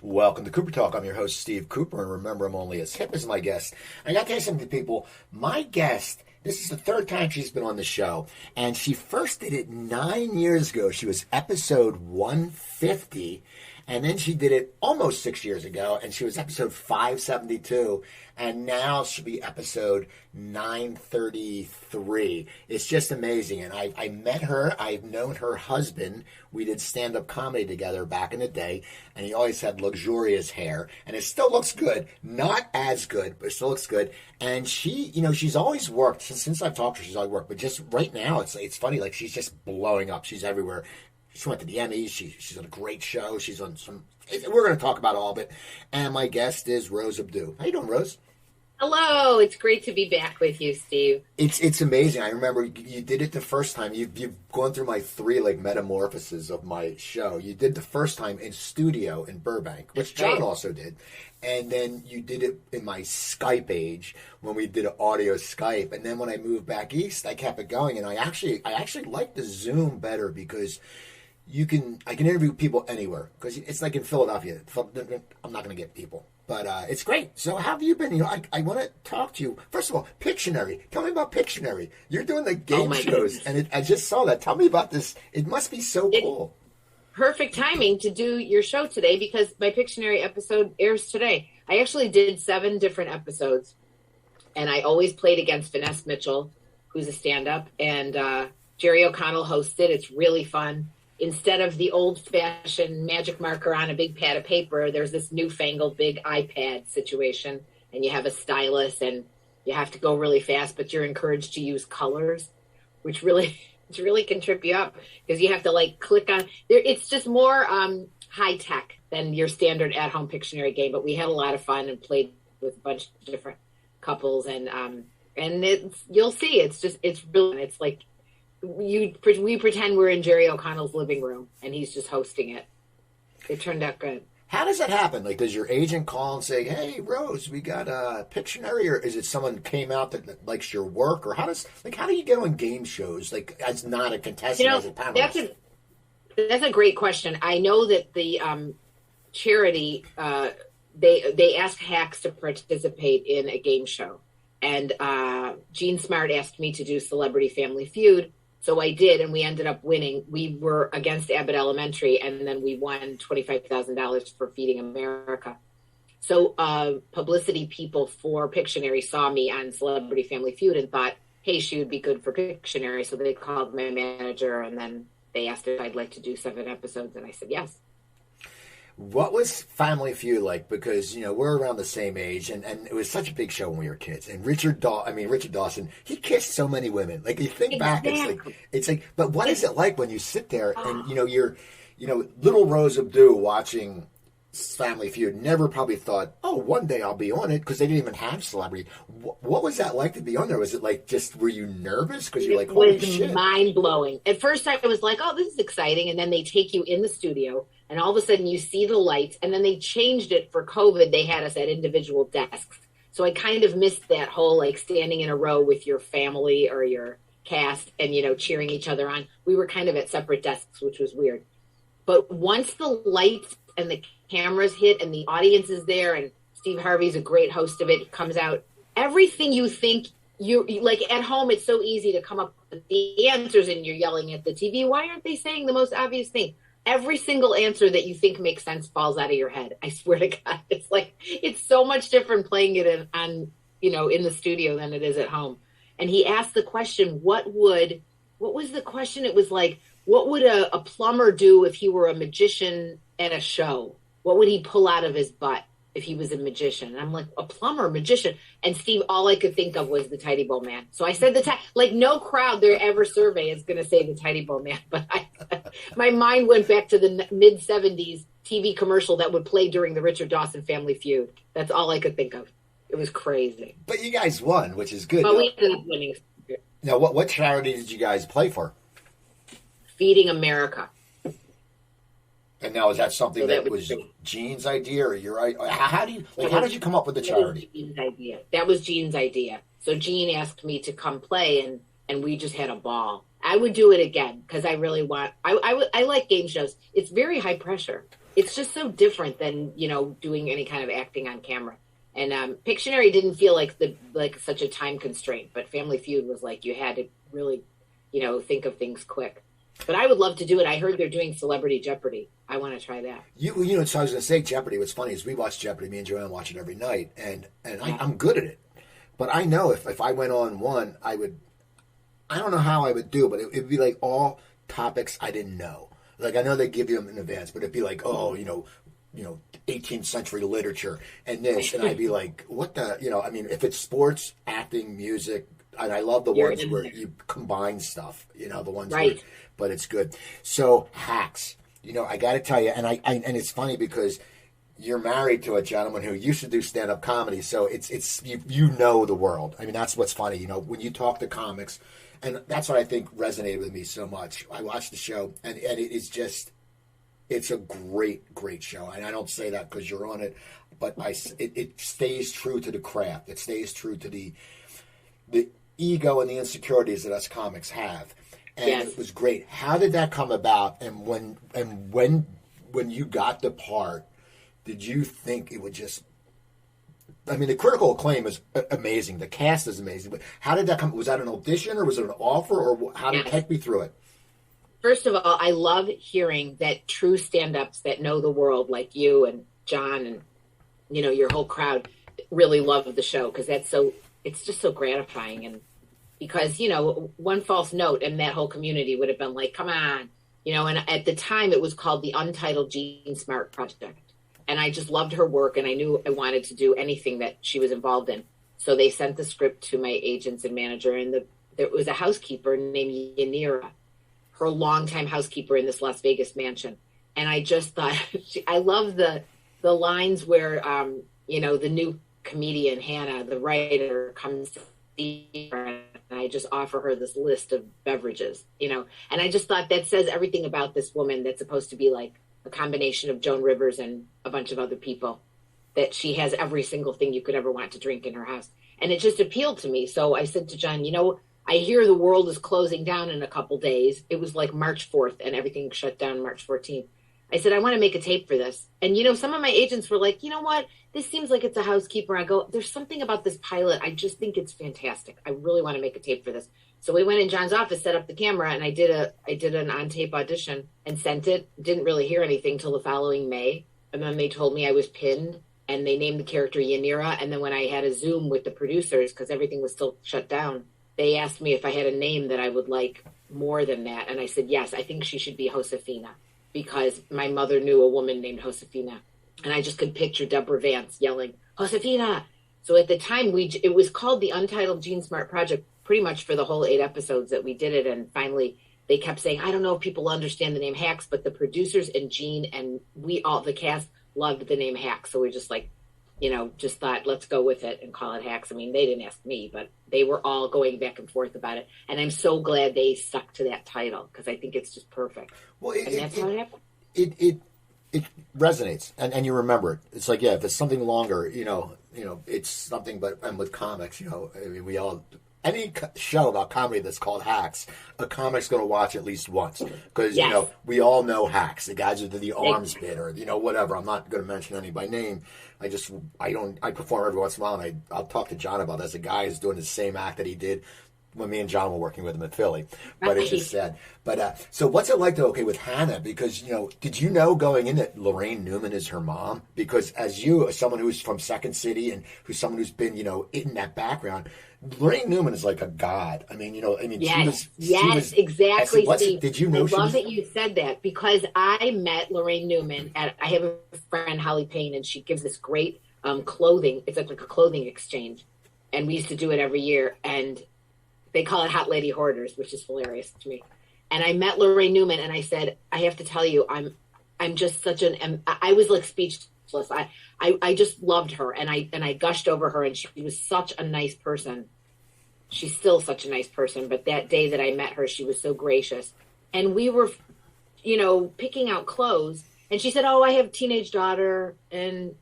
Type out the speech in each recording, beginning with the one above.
Welcome to Cooper Talk. I'm your host, Steve Cooper, and remember, I'm only as hip as my guest. I got to tell you something, people. My guest, this is the third time she's been on the show, and she first did it 9 years ago. She was episode 150, and then she did it almost 6 years ago, and she was episode 572, and now she'll be episode 933. It's just amazing, and I met her. I've known her husband. We did stand-up comedy together back in the day, and he always had luxurious hair, and it still looks good. Not as good, but it still looks good. And she, she's always worked. Since I've talked to her, she's always worked. But just right now, it's funny. Like, she's just blowing up. She's everywhere. She went to the Emmys. She's on a great show. She's on some... We're going to talk about all of it. And my guest is Rose Abdoo. How you doing, Rose? Hello, it's great to be back with you, Steve. It's amazing. I remember you did it the first time. You've gone through my three metamorphoses of my show. You did the first time in studio in Burbank, which John also did, and then you did it in my Skype age when we did an audio Skype. And then when I moved back east, I kept it going, and I actually like the Zoom better because I can interview people anywhere because it's like in Philadelphia. I'm not going to get people. But it's great. So how have you been? I want to talk to you. First of all, Pictionary. Tell me about Pictionary. You're doing the game shows, and I just saw that. Tell me about this. It must be so cool. Perfect timing to do your show today because my Pictionary episode airs today. I actually did 7 different episodes, and I always played against Vanessa Mitchell, who's a stand-up, and Jerry O'Connell hosted. It's really fun. Instead of the old-fashioned magic marker on a big pad of paper, there's this newfangled big iPad situation, and you have a stylus, and you have to go really fast, but you're encouraged to use colors, which really can trip you up because you have to click on there. It's just more high tech than your standard at-home Pictionary game, but we had a lot of fun and played with a bunch of different couples, and you'll see. It's brilliant. It's like. We pretend we're in Jerry O'Connell's living room and he's just hosting it. It turned out good. How does that happen? Like, does your agent call and say, "Hey, Rose, we got a Pictionary," or is it someone came out that likes your work, or how do you get on game shows as not a contestant, as a panelist? That's a great question. I know that the charity they asked Hacks to participate in a game show, and Gene Smart asked me to do Celebrity Family Feud. So I did, and we ended up winning. We were against Abbott Elementary, and then we won $25,000 for Feeding America. So publicity people for Pictionary saw me on Celebrity Family Feud and thought, hey, she would be good for Pictionary. So they called my manager, and then they asked if I'd like to do 7 episodes, and I said yes. What was Family Feud like? Because, we're around the same age, and it was such a big show when we were kids. And Richard Dawson, he kissed so many women. Like, you think back, it's like, but what is it like when you sit there and, you're, little Rose Abdoo watching Family Feud never probably thought, oh, one day I'll be on it, because they didn't even have celebrity. What was that like to be on there? Was it were you nervous? Because you're like, holy shit. It was mind-blowing. At first I was like, oh, this is exciting. And then they take you in the studio, and all of a sudden you see the lights, and then they changed it for COVID. They had us at individual desks. So I kind of missed that whole, standing in a row with your family or your cast and, cheering each other on. We were kind of at separate desks, which was weird. But once the lights and the cameras hit and the audience is there, and Steve Harvey's a great host of it, he comes out, everything you think you at home, it's so easy to come up with the answers and you're yelling at the TV. Why aren't they saying the most obvious thing? Every single answer that you think makes sense falls out of your head. I swear to God, it's so much different playing it in the studio than it is at home. And he asked the question, what was the question? It was like, what would a plumber do if he were a magician at a show? What would he pull out of his butt if he was a magician? And I'm like, a plumber, magician. And Steve, all I could think of was the Tidy Bowl Man. So I said no crowd there ever survey is going to say the Tidy Bowl Man. But my mind went back to the mid-'70s TV commercial that would play during the Richard Dawson Family Feud. That's all I could think of. It was crazy. But you guys won, which is good. But we ended up winning. Now, what charity did you guys play for? Feeding America. And now, is that something that was Gene's idea or your idea? How did you come up with the charity? Gene's idea. That was Gene's idea. So Gene asked me to come play, and we just had a ball. I would do it again because I really want. I like game shows. It's very high pressure. it's just so different than, doing any kind of acting on camera. And Pictionary didn't feel like such a time constraint, but Family Feud was like you had to really, think of things quick. But I would love to do it. I heard they're doing Celebrity Jeopardy. I want to try that. So I was going to say Jeopardy. What's funny is we watch Jeopardy. Me and Joanne watch it every night, and I'm good at it. But I know if I went on one, I don't know how I would do, but it'd be like all topics I didn't know. Like I know they give you them in advance, but it'd be like, 18th century literature and this, and I'd be like, what the, if it's sports, acting, music, and I love the ones where you combine stuff, the ones right. But it's good. So Hacks, I got to tell you, and and it's funny because you're married to a gentleman who used to do stand-up comedy, so it's you know the world. I mean, that's what's funny, when you talk to comics, and that's what I think resonated with me so much. I watched the show, and it is just, it's a great, great show. And I don't say that because you're on it, but it stays true to the craft. It stays true to the ego and the insecurities that us comics have. And yes. It was great. How did that come about? And when you got the part, did you think it would just... I mean, the critical acclaim is amazing. The cast is amazing. But how did that come? Was that an audition or was it an offer? Or how did take me through it? First of all, I love hearing that true stand-ups that know the world, like you and John and, your whole crowd, really love the show because it's just so gratifying. And because, one false note and that whole community would have been like, come on, and at the time it was called the Untitled Gene Smart Project. And I just loved her work and I knew I wanted to do anything that she was involved in. So they sent the script to my agents and manager, and there was a housekeeper named Yanira, her longtime housekeeper in this Las Vegas mansion. And I just thought, I love the lines where, the new comedian, Hannah, the writer, comes to see her, and I just offer her this list of beverages, and I just thought that says everything about this woman that's supposed to be like a combination of Joan Rivers and a bunch of other people, that she has every single thing you could ever want to drink in her house. And it just appealed to me. So I said to John, I hear the world is closing down in a couple days. It was like March 4th and everything shut down March 14th. I said, I want to make a tape for this. And, some of my agents were like, you know what? This seems like it's a housekeeper. I go, there's something about this pilot. I just think it's fantastic. I really want to make a tape for this. So we went in John's office, set up the camera, and I did an on-tape audition and sent it. Didn't really hear anything till the following May. And then they told me I was pinned, and they named the character Yanira. And then when I had a Zoom with the producers, because everything was still shut down, they asked me if I had a name that I would like more than that. And I said, yes, I think she should be Josefina, because my mother knew a woman named Josefina. And I just could picture Deborah Vance yelling, Josefina. So at the time, it was called the Untitled Gene Smart Project pretty much for the whole 8 episodes that we did it. And finally, they kept saying, I don't know if people understand the name Hacks, but the producers and Gene and the cast loved the name Hacks. So we just just thought, let's go with it and call it Hacks. I mean, they didn't ask me, but they were all going back and forth about it. And I'm so glad they stuck to that title because I think it's just perfect. Well, that's how it happened. It resonates and you remember it. It's like, if it's something longer, it's something, and with comics, I mean, we all, any show about comedy that's called Hacks, a comic's going to watch at least once because, yes. We all know Hacks, the guys who did the arms bit or, whatever. I'm not going to mention any by name. I perform every once in a while, and I'll talk to John about this. A guy is doing the same act that he did when me and John were working with him at Philly. But it's just sad. But so what's it like, though, with Hannah? Because, did you know going in that Lorraine Newman is her mom? Because as someone who's from Second City and who's someone who's been, in that background, Lorraine Newman is like a god. I mean, yes, she was exactly. Steve, did you know? I love that you said that because I met Lorraine Newman I have a friend, Holly Payne, and she gives this great clothing. It's like a clothing exchange, and we used to do it every year. And they call it Hot Lady Hoarders, which is hilarious to me. And I met Lorraine Newman, and I said, I have to tell you, I'm just I was like speechless. I just loved her, and I gushed over her, and she was such a nice person. She's still such a nice person, but that day that I met her, she was so gracious. And we were, picking out clothes, and she said, oh, I have a teenage daughter, and,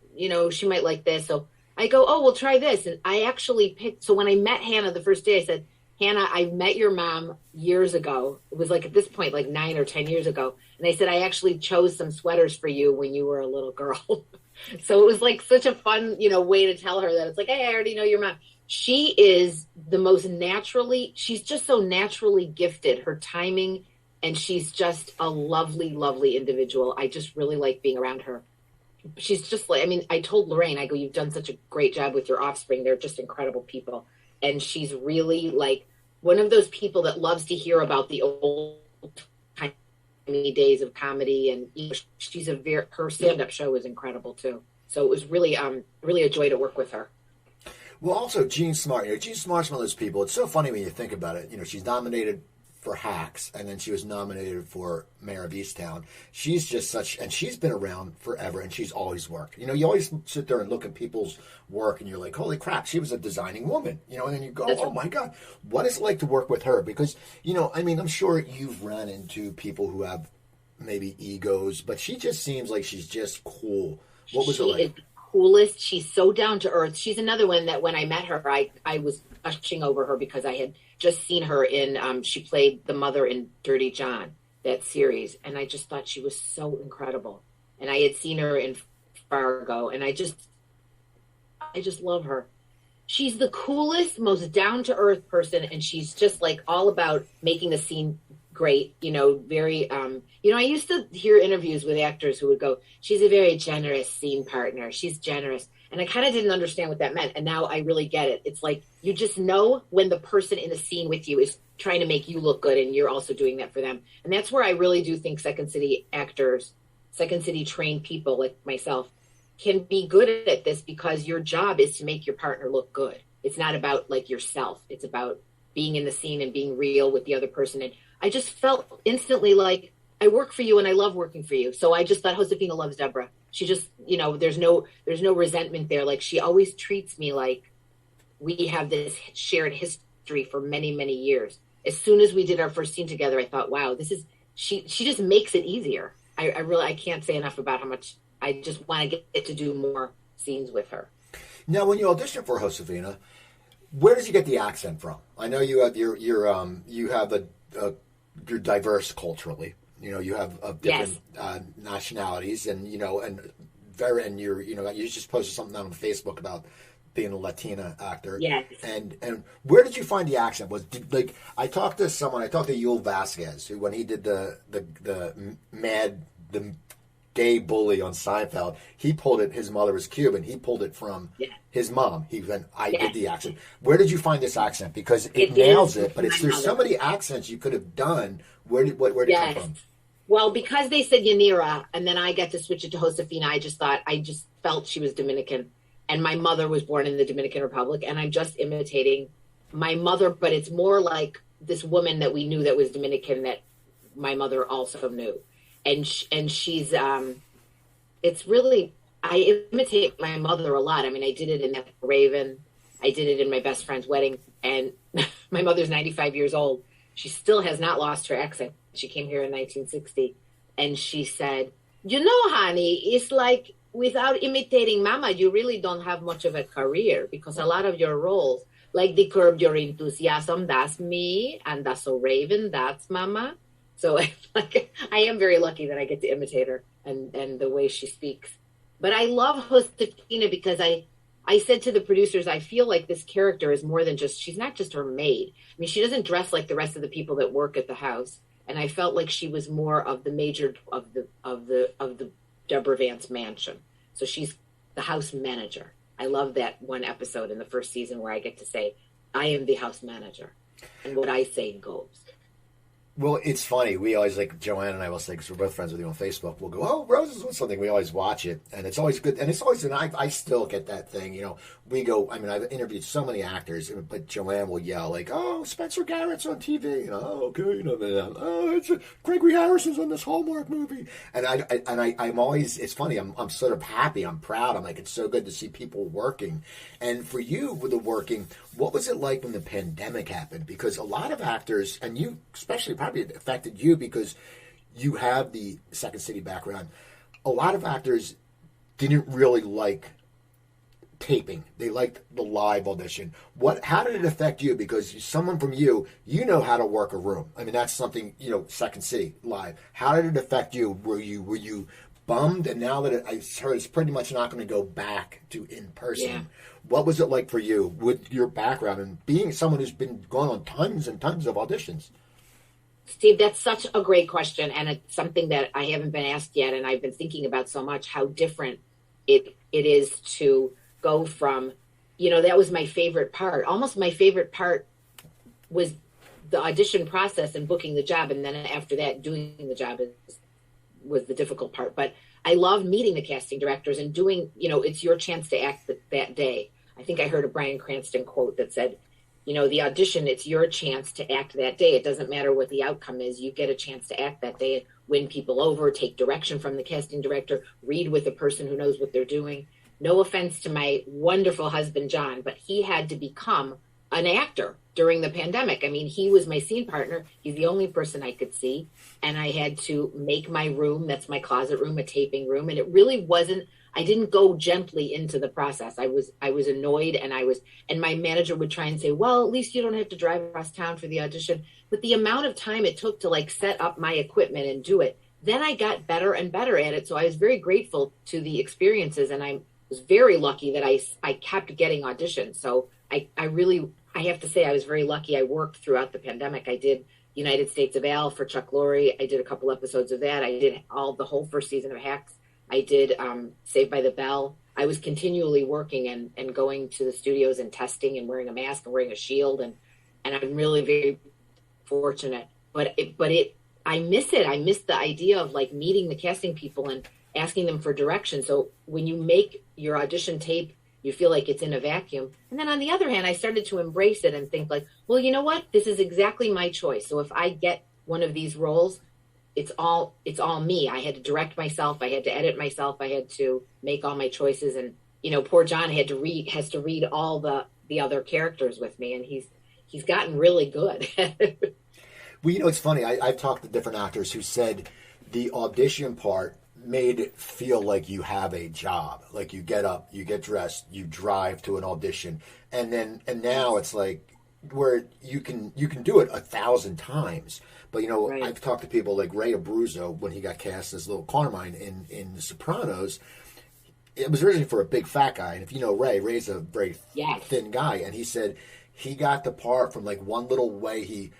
she might like this. So I go, oh, we'll try this. And I actually picked, so when I met Hannah the first day, I said, Hannah, I met your mom years ago. It was like at this point, like 9 or 10 years ago. And they said, I actually chose some sweaters for you when you were a little girl. So it was like such a fun, way to tell her that it's like, hey, I already know your mom. She is she's just so naturally gifted, her timing, and she's just a lovely, lovely individual. I just really like being around her. She's just like, I told Lorraine, I go, you've done such a great job with your offspring. They're just incredible people. And she's really like one of those people that loves to hear about the old days of comedy. And she's her stand-up show is incredible too. So it was really, really a joy to work with her. Well, also Jean Smart. Jean Smart's one of those people. It's so funny when you think about it. She's nominated for Hacks, and then she was nominated for Mayor of Easttown. She's just and she's been around forever, and she's always worked. You always sit there and look at people's work, and you're like, holy crap, she was a designing woman. And then you go, oh my God, what is it like to work with her? Because, I'm sure you've run into people who have maybe egos, but she just seems like she's just cool. What was it like? She is the coolest. She's so down to earth. She's another one that when I met her, I was gushing over her because I had just seen her in, she played the mother in Dirty John, that series. And I just thought she was so incredible. And I had seen her in Fargo, and I just love her. She's the coolest, most down to earth person. And she's just like all about making the scene great, very, I used to hear interviews with actors who would go, she's a very generous scene partner. She's generous. And I kind of didn't understand what that meant. And now I really get it. It's like, you just know when the person in the scene with you is trying to make you look good and you're also doing that for them. And that's where I really do think Second City actors, Second City trained people like myself can be good at this because your job is to make your partner look good. It's not about like yourself. It's about being in the scene and being real with the other person. And I just felt instantly like I work for you and I love working for you. So I just thought Josefina loves Deborah. She just, there's no resentment there. Like she always treats me like we have this shared history for many, many years. As soon as we did our first scene together, I thought, wow, she just makes it easier. I can't say enough about how much I just want to get to do more scenes with her. Now, when you audition for Josefina, where did you get the accent from? I know you have you're diverse culturally. You have different nationalities, and you just posted something on Facebook about being a Latina actor. Yes. And where did you find the accent? I talked to Yul Vasquez, who when he did the gay bully on Seinfeld, he pulled it. His mother was Cuban. He pulled it from his mom. He went, did the accent. Where did you find this accent? Because it nails it, but there's so many accents you could have done. Where did it come from? Well, because they said Yanira, and then I got to switch it to Josefina, I just felt she was Dominican. And my mother was born in the Dominican Republic, and I'm just imitating my mother, but it's more like this woman that we knew that was Dominican that my mother also knew. And she's, it's really, I imitate my mother a lot. I did it in that Raven. I did it in my best friend's wedding. And my mother's 95 years old. She still has not lost her accent. She came here in 1960. And she said, honey, it's like without imitating Mama, you really don't have much of a career because a lot of your roles, like the Curb Your Enthusiasm, that's me. And that's So Raven, that's Mama. So I am very lucky that I get to imitate her and the way she speaks. But I love Josefina because I said to the producers, I feel like this character is more than she's not just her maid. She doesn't dress like the rest of the people that work at the house. And I felt like she was more of the major of the Deborah Vance mansion. So she's the house manager. I love that one episode in the first season where I get to say, I am the house manager. And what I say goes. Well, it's funny. We always, Joanne and I will say, because we're both friends with you on Facebook, we'll go, oh, Rose is doing something. We always watch it, and it's always good. And it's always, and I still get that thing, we go, I've interviewed so many actors, but Joanne will yell, oh, Spencer Garrett's on TV. Oh, okay, it's Gregory Harrison's on this Hallmark movie. And I'm always, it's funny, I'm sort of happy, I'm proud. I'm like, it's so good to see people working. And for you, with the working, what was it like when the pandemic happened? Because a lot of actors, and you especially probably affected you because you have the Second City background. A lot of actors didn't really like taping. They liked the live audition. How did it affect you? Because someone from you know how to work a room. I mean, that's something, Second City live. How did it affect you? Were you bummed? And now that I heard it's pretty much not going to go back to in person. Yeah. What was it like for you with your background and being someone who's been going on tons and tons of auditions? Steve, that's such a great question. And it's something that I haven't been asked yet. And I've been thinking about so much how different it is to go from, that was my favorite part. Almost my favorite part was the audition process and booking the job. And then after that, doing the job was the difficult part. But I love meeting the casting directors and doing, it's your chance to act that day. I think I heard a Bryan Cranston quote that said, the audition, it's your chance to act that day. It doesn't matter what the outcome is. You get a chance to act that day, win people over, take direction from the casting director, read with a person who knows what they're doing. No offense to my wonderful husband, John, but he had to become an actor during the pandemic. I mean, he was my scene partner. He's the only person I could see. And I had to make my room, that's my closet room, a taping room. And it really wasn't, I didn't go gently into the process. I was annoyed and my manager would try and say, well, at least you don't have to drive across town for the audition. But the amount of time it took to set up my equipment and do it, then I got better and better at it. So I was very grateful to the experiences, and I was very lucky that I kept getting auditions. So I have to say I was very lucky. I worked throughout the pandemic. I did United States of Al for Chuck Lorre. I did a couple episodes of that. I did the whole first season of Hacks. I did Saved by the Bell. I was continually working and going to the studios and testing and wearing a mask and wearing a shield. And I'm really very fortunate. But I miss it. I miss the idea of meeting the casting people and asking them for direction. So when you make your audition tape, you feel like it's in a vacuum. And then on the other hand, I started to embrace it and think well, you know what? This is exactly my choice. So if I get one of these roles, it's all me. I had to direct myself. I had to edit myself. I had to make all my choices. And, poor John has to read all the other characters with me. And he's gotten really good. Well, it's funny. I've talked to different actors who said the audition part made it feel like you have a job. Like you get up, you get dressed, you drive to an audition, and now it's where you can do it 1,000 times. But right. I've talked to people like Ray Abruzzo when he got cast as Little Carmine in The Sopranos. It was originally for a big fat guy, and if you know Ray's a very thin guy, and he said he got the part from one little way he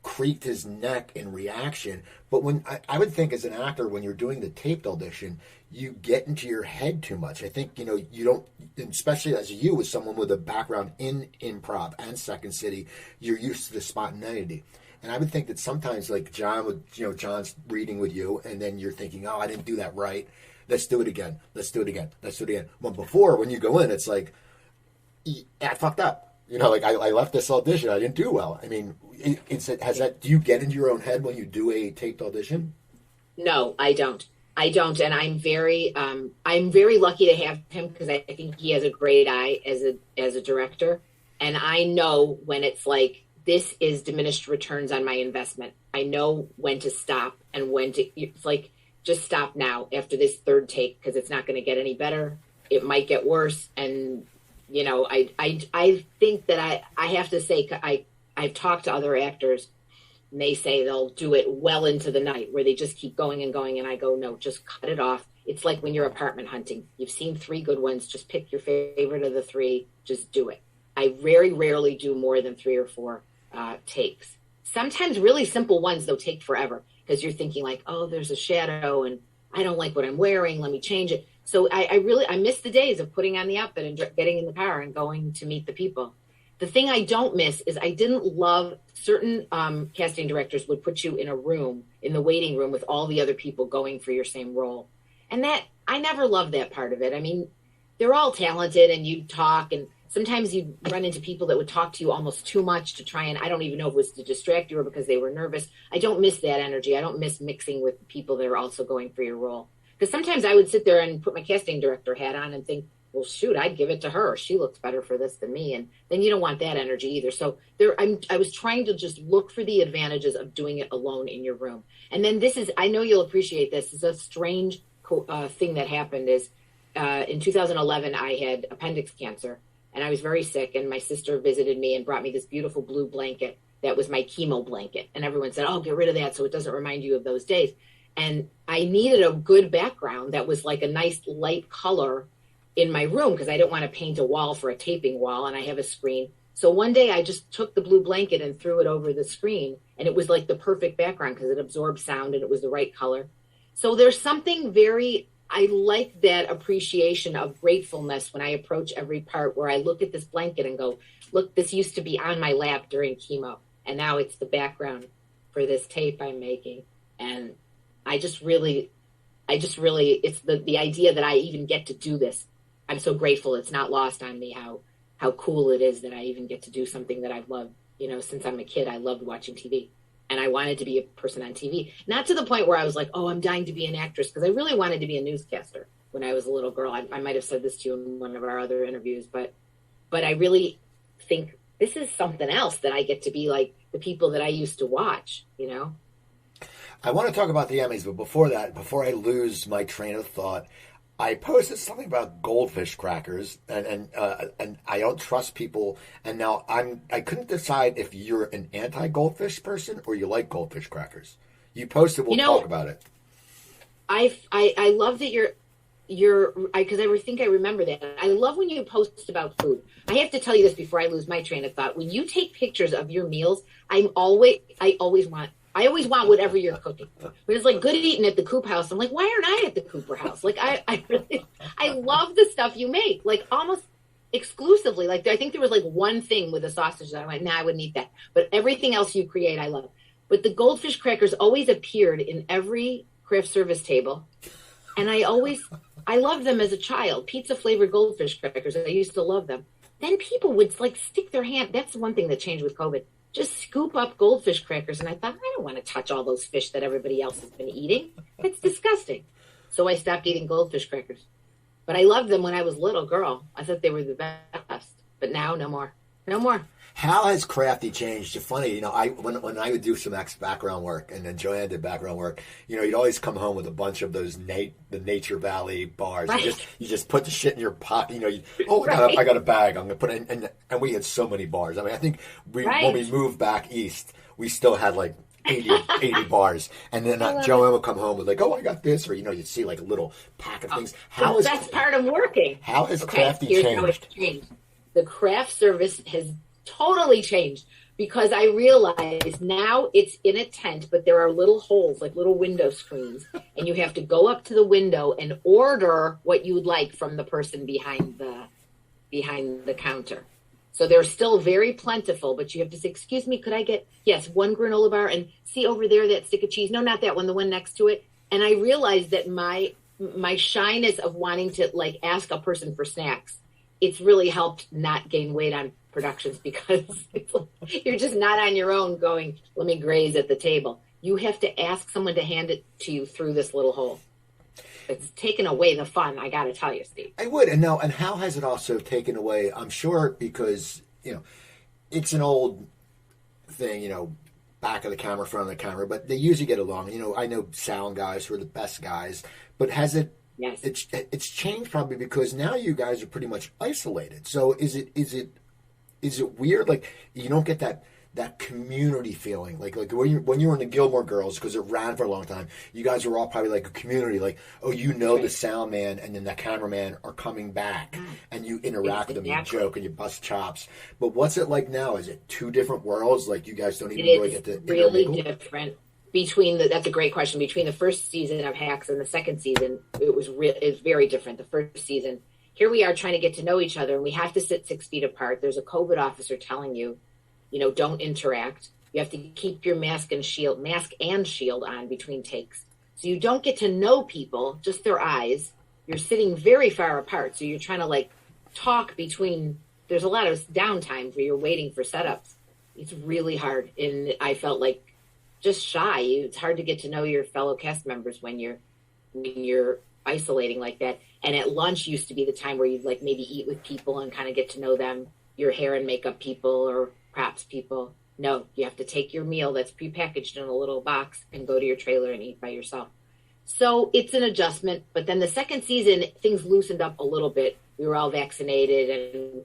creaked his neck in reaction. But when I would think as an actor, when you're doing the taped audition, you get into your head too much. I think, you don't, especially as someone with a background in improv and Second City, you're used to the spontaneity. And I would think that sometimes John would, John's reading with you and then you're thinking, oh, I didn't do that right. Let's do it again. Let's do it again. Let's do it again. Well, before, when you go in, it's I fucked up. I left this audition. I didn't do well. I mean, do you get into your own head when you do a taped audition? No, I don't. And I'm very lucky to have him because I think he has a great eye as a director. And I know when it's this is diminished returns on my investment. I know when to stop and it's just stop now after this third take because it's not going to get any better. It might get worse. And I think that I have to say, I've talked to other actors and they say they'll do it well into the night where they just keep going and going. And I go, no, just cut it off. It's like when you're apartment hunting, you've seen 3 good ones, just pick your favorite of the 3, just do it. I very rarely do more than 3 or 4 takes. Sometimes really simple ones, they'll take forever because you're thinking oh, there's a shadow and I don't like what I'm wearing. Let me change it. So I miss the days of putting on the outfit and getting in the car and going to meet the people. The thing I don't miss is I didn't love certain casting directors would put you in a room, in the waiting room with all the other people going for your same role. And that, I never loved that part of it. I mean, they're all talented and you talk and sometimes you run into people that would talk to you almost too much to try and, I don't even know if it was to distract you or because they were nervous. I don't miss that energy. I don't miss mixing with people that are also going for your role. Because sometimes I would sit there and put my casting director hat on and think, well, shoot, I'd give it to her. She looks better for this than me. And then you don't want that energy either. So I was trying to just look for the advantages of doing it alone in your room. And then I know you'll appreciate this, is a strange thing that happened is in 2011, I had appendix cancer and I was very sick. And my sister visited me and brought me this beautiful blue blanket that was my chemo blanket. And everyone said, oh, get rid of that so it doesn't remind you of those days. And I needed a good background that was like a nice light color in my room because I didn't want to paint a wall for a taping wall. And I have a screen. So one day I just took the blue blanket and threw it over the screen. And it was like the perfect background because it absorbed sound and it was the right color. So there's something I like that appreciation of gratefulness when I approach every part where I look at this blanket and go, look, this used to be on my lap during chemo. And now it's the background for this tape I'm making. And it's the idea that I even get to do this. I'm so grateful. It's not lost on me how cool it is that I even get to do something that I've loved. Since I'm a kid, I loved watching TV. And I wanted to be a person on TV. Not to the point where I was like, oh, I'm dying to be an actress, because I really wanted to be a newscaster when I was a little girl. I might have said this to you in one of our other interviews, but I really think this is something else that I get to be like the people that I used to watch, I want to talk about the Emmys, but before I lose my train of thought, I posted something about goldfish crackers, and I don't trust people. And now I couldn't decide if you're an anti-goldfish person or you like goldfish crackers. You posted, we'll talk about it. I love that because I think I remember that. I love when you post about food. I have to tell you this before I lose my train of thought. When you take pictures of your meals, I always want whatever you're cooking. But it's like good eating at the Coop House. I'm like, why aren't I at the Cooper House? Like, I love the stuff you make, like almost exclusively. Like, I think there was like one thing with the sausage that I went, I wouldn't eat that. But everything else you create, I love. But the goldfish crackers always appeared in every craft service table. And I loved them as a child. Pizza flavored goldfish crackers. I used to love them. Then people would like stick their hand. That's one thing that changed with COVID. Just scoop up goldfish crackers. And I thought, I don't want to touch all those fish that everybody else has been eating. That's disgusting. So I stopped eating goldfish crackers. But I loved them when I was a little girl. I thought they were the best. But now, no more. No more. How has Crafty changed? It's funny, when I would do some background work, and then Joanne did background work, you'd always come home with a bunch of those the Nature Valley bars. Right. You just put the shit in your pocket. I got a bag. I'm gonna put it in, and we had so many bars. I mean, I think when we moved back east, we still had like 80 bars, and then Joanne would come home with like, oh, I got this, or you'd see like a little pack of things. That's part of working. How has Crafty changed? How it's changed? The craft service has totally changed because I realize now it's in a tent, but there are little holes, like little window screens, and you have to go up to the window and order what you would like from the person behind the counter. So they're still very plentiful, but you have to say, excuse me, could I get, one granola bar, and see over there that stick of cheese? No, not that one, the one next to it. And I realized that my shyness of wanting to like ask a person for snacks, it's really helped not gain weight on productions because you're just not on your own going, let me graze at the table. You have to ask someone to hand it to you through this little hole. It's taken away the fun, I got to tell you, Steve. I would. And how has it also taken away, I'm sure, because, it's an old thing, back of the camera, front of the camera, but they usually get along. I know sound guys who are the best guys, but has it, yes, it's changed probably because now you guys are pretty much isolated. So is it weird? Like you don't get that community feeling, like when you were in the Gilmore Girls, because it ran for a long time. You guys were all probably like a community, like the sound man and then the cameraman are coming back, and you interact with them, you joke and you bust chops. But what's it like now? Is it two different worlds? Like you guys don't even really get to really different. That's a great question. Between the first season of Hacks and the second season, it was very different. The first season, here we are trying to get to know each other, and we have to sit 6 feet apart. There's a COVID officer telling you, don't interact. You have to keep your mask and shield on between takes. So you don't get to know people, just their eyes. You're sitting very far apart. So you're trying to like talk between, there's a lot of downtime where you're waiting for setups. It's really hard. And I felt like just shy. It's hard to get to know your fellow cast members when you're isolating like that. And at lunch used to be the time where you'd like maybe eat with people and kind of get to know them, your hair and makeup people or props people. No, you have to take your meal that's prepackaged in a little box and go to your trailer and eat by yourself. So it's an adjustment. But then the second season, things loosened up a little bit. We were all vaccinated and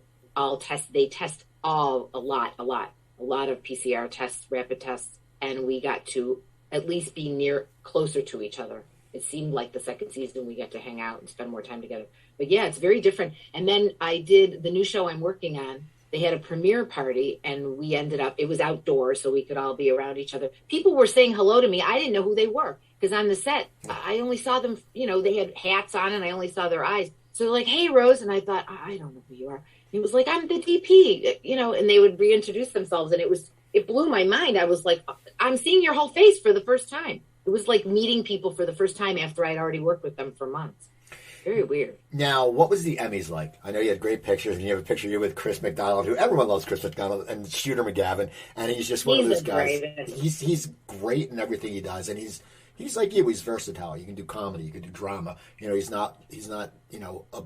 they test a lot of PCR tests, rapid tests, and we got to at least be closer to each other. It seemed like the second season we got to hang out and spend more time together. But yeah, it's very different. And then I did the new show I'm working on. They had a premiere party and we ended up, it was outdoors so we could all be around each other. People were saying hello to me. I didn't know who they were because on the set, I only saw them, they had hats on and I only saw their eyes. So they're like, hey, Rose. And I thought, I don't know who you are. It was like, I'm the DP, and they would reintroduce themselves. And it blew my mind. I was like, I'm seeing your whole face for the first time. It was like meeting people for the first time after I'd already worked with them for months. Very weird. Now, what was the Emmys like? I know you had great pictures, and you have a picture of you with Chris McDonald, who everyone loves Chris McDonald, and Shooter McGavin, and he's just one of those guys. He's great in everything he does, and he's like you. He's versatile. You can do comedy, you can do drama. He's not a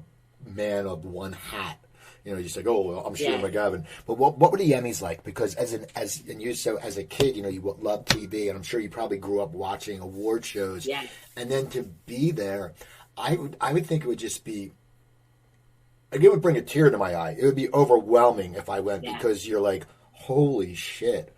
man of one hat. Just like, oh, well, I'm Shooter McGavin. But what were the Emmys like? Because as a kid, you love TV, and I'm sure you probably grew up watching award shows. Yeah. And then to be there, I would think it would just be, like, it would bring a tear to my eye. It would be overwhelming if I went because you're like, holy shit,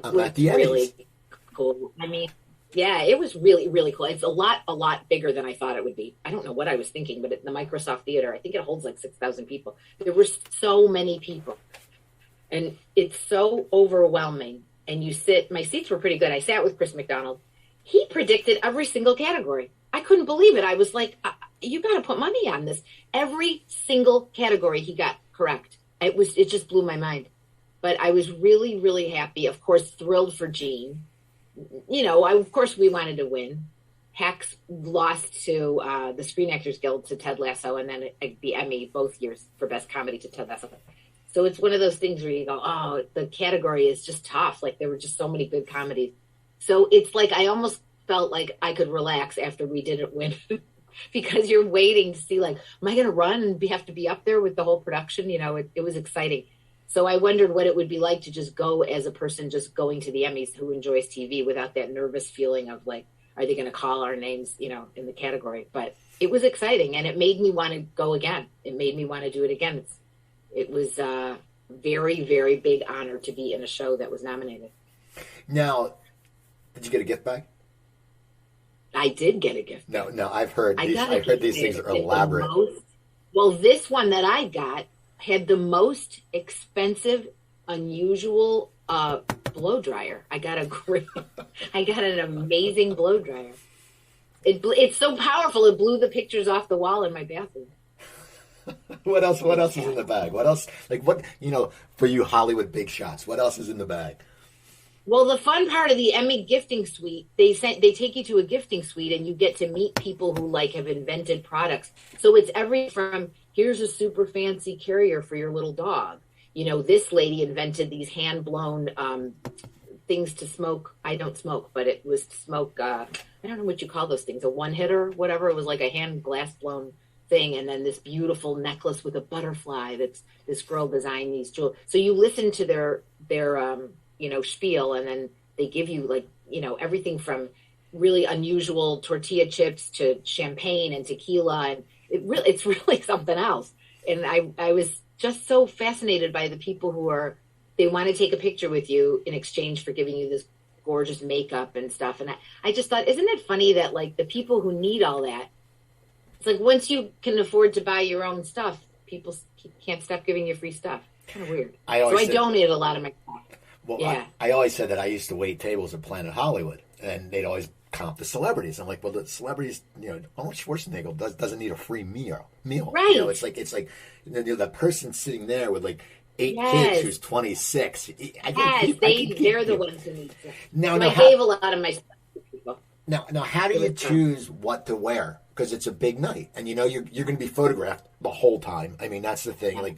I'm at the Emmys. Really cool. I mean, yeah, it was really, really cool. It's a lot bigger than I thought it would be. I don't know what I was thinking, but at the Microsoft Theater, I think it holds like 6,000 people. There were so many people. And it's so overwhelming. And my seats were pretty good. I sat with Chris McDonald. He predicted every single category. I couldn't believe it. I was like, you got to put money on this. Every single category he got correct. It just blew my mind. But I was really, really happy. Of course, thrilled for Gene. Of course, we wanted to win. Hacks lost to the Screen Actors Guild to Ted Lasso, and then the Emmy both years for Best Comedy to Ted Lasso. So it's one of those things where you go, oh, the category is just tough. Like, there were just so many good comedies. So it's like I almost felt like I could relax after we didn't win because you're waiting to see, like, am I going to run and have to be up there with the whole production? It was exciting. So I wondered what it would be like to just go as a person just going to the Emmys who enjoys TV without that nervous feeling of, like, are they going to call our names, in the category? But it was exciting, and it made me want to go again. It made me want to do it again. It was a very, very big honor to be in a show that was nominated. Now, did you get a gift bag? I did get a gift bag. No, I've heard these things are elaborate. Well, this one that I got had the most expensive, unusual blow dryer. I got an amazing blow dryer. It's so powerful. It blew the pictures off the wall in my bathroom. What else is in the bag? What else? Like, what, for you Hollywood big shots, what else is in the bag? Well, the fun part of the Emmy gifting suite, they take you to a gifting suite and you get to meet people who, like, have invented products. So it's everything from, here's a super fancy carrier for your little dog. This lady invented these hand-blown things to smoke. I don't smoke, but it was to smoke, I don't know what you call those things, a one-hitter, whatever. It was like a hand glass-blown thing. And then this beautiful necklace with a butterfly that's this girl designed these jewels. So you listen to their spiel, and then they give you, like, everything from really unusual tortilla chips to champagne and tequila, and it's really something else. And I was just so fascinated by the people they want to take a picture with you in exchange for giving you this gorgeous makeup and stuff. And I just thought, isn't it funny that, like, the people who need all that, it's like once you can afford to buy your own stuff, people can't stop giving you free stuff. Kind of weird. I donated a lot of my stuff. Well, yeah. I always said that I used to wait tables at Planet Hollywood, and they'd always comp the celebrities. I'm like, well, the celebrities, Arnold Schwarzenegger doesn't need a free meal. Right. It's like the person sitting there with, like, 8 kids who's 26. They're the ones who need to. I gave a lot of my stuff to people. Now, how do you choose what to wear? Because it's a big night, and you're going to be photographed the whole time. I mean, that's the thing. Like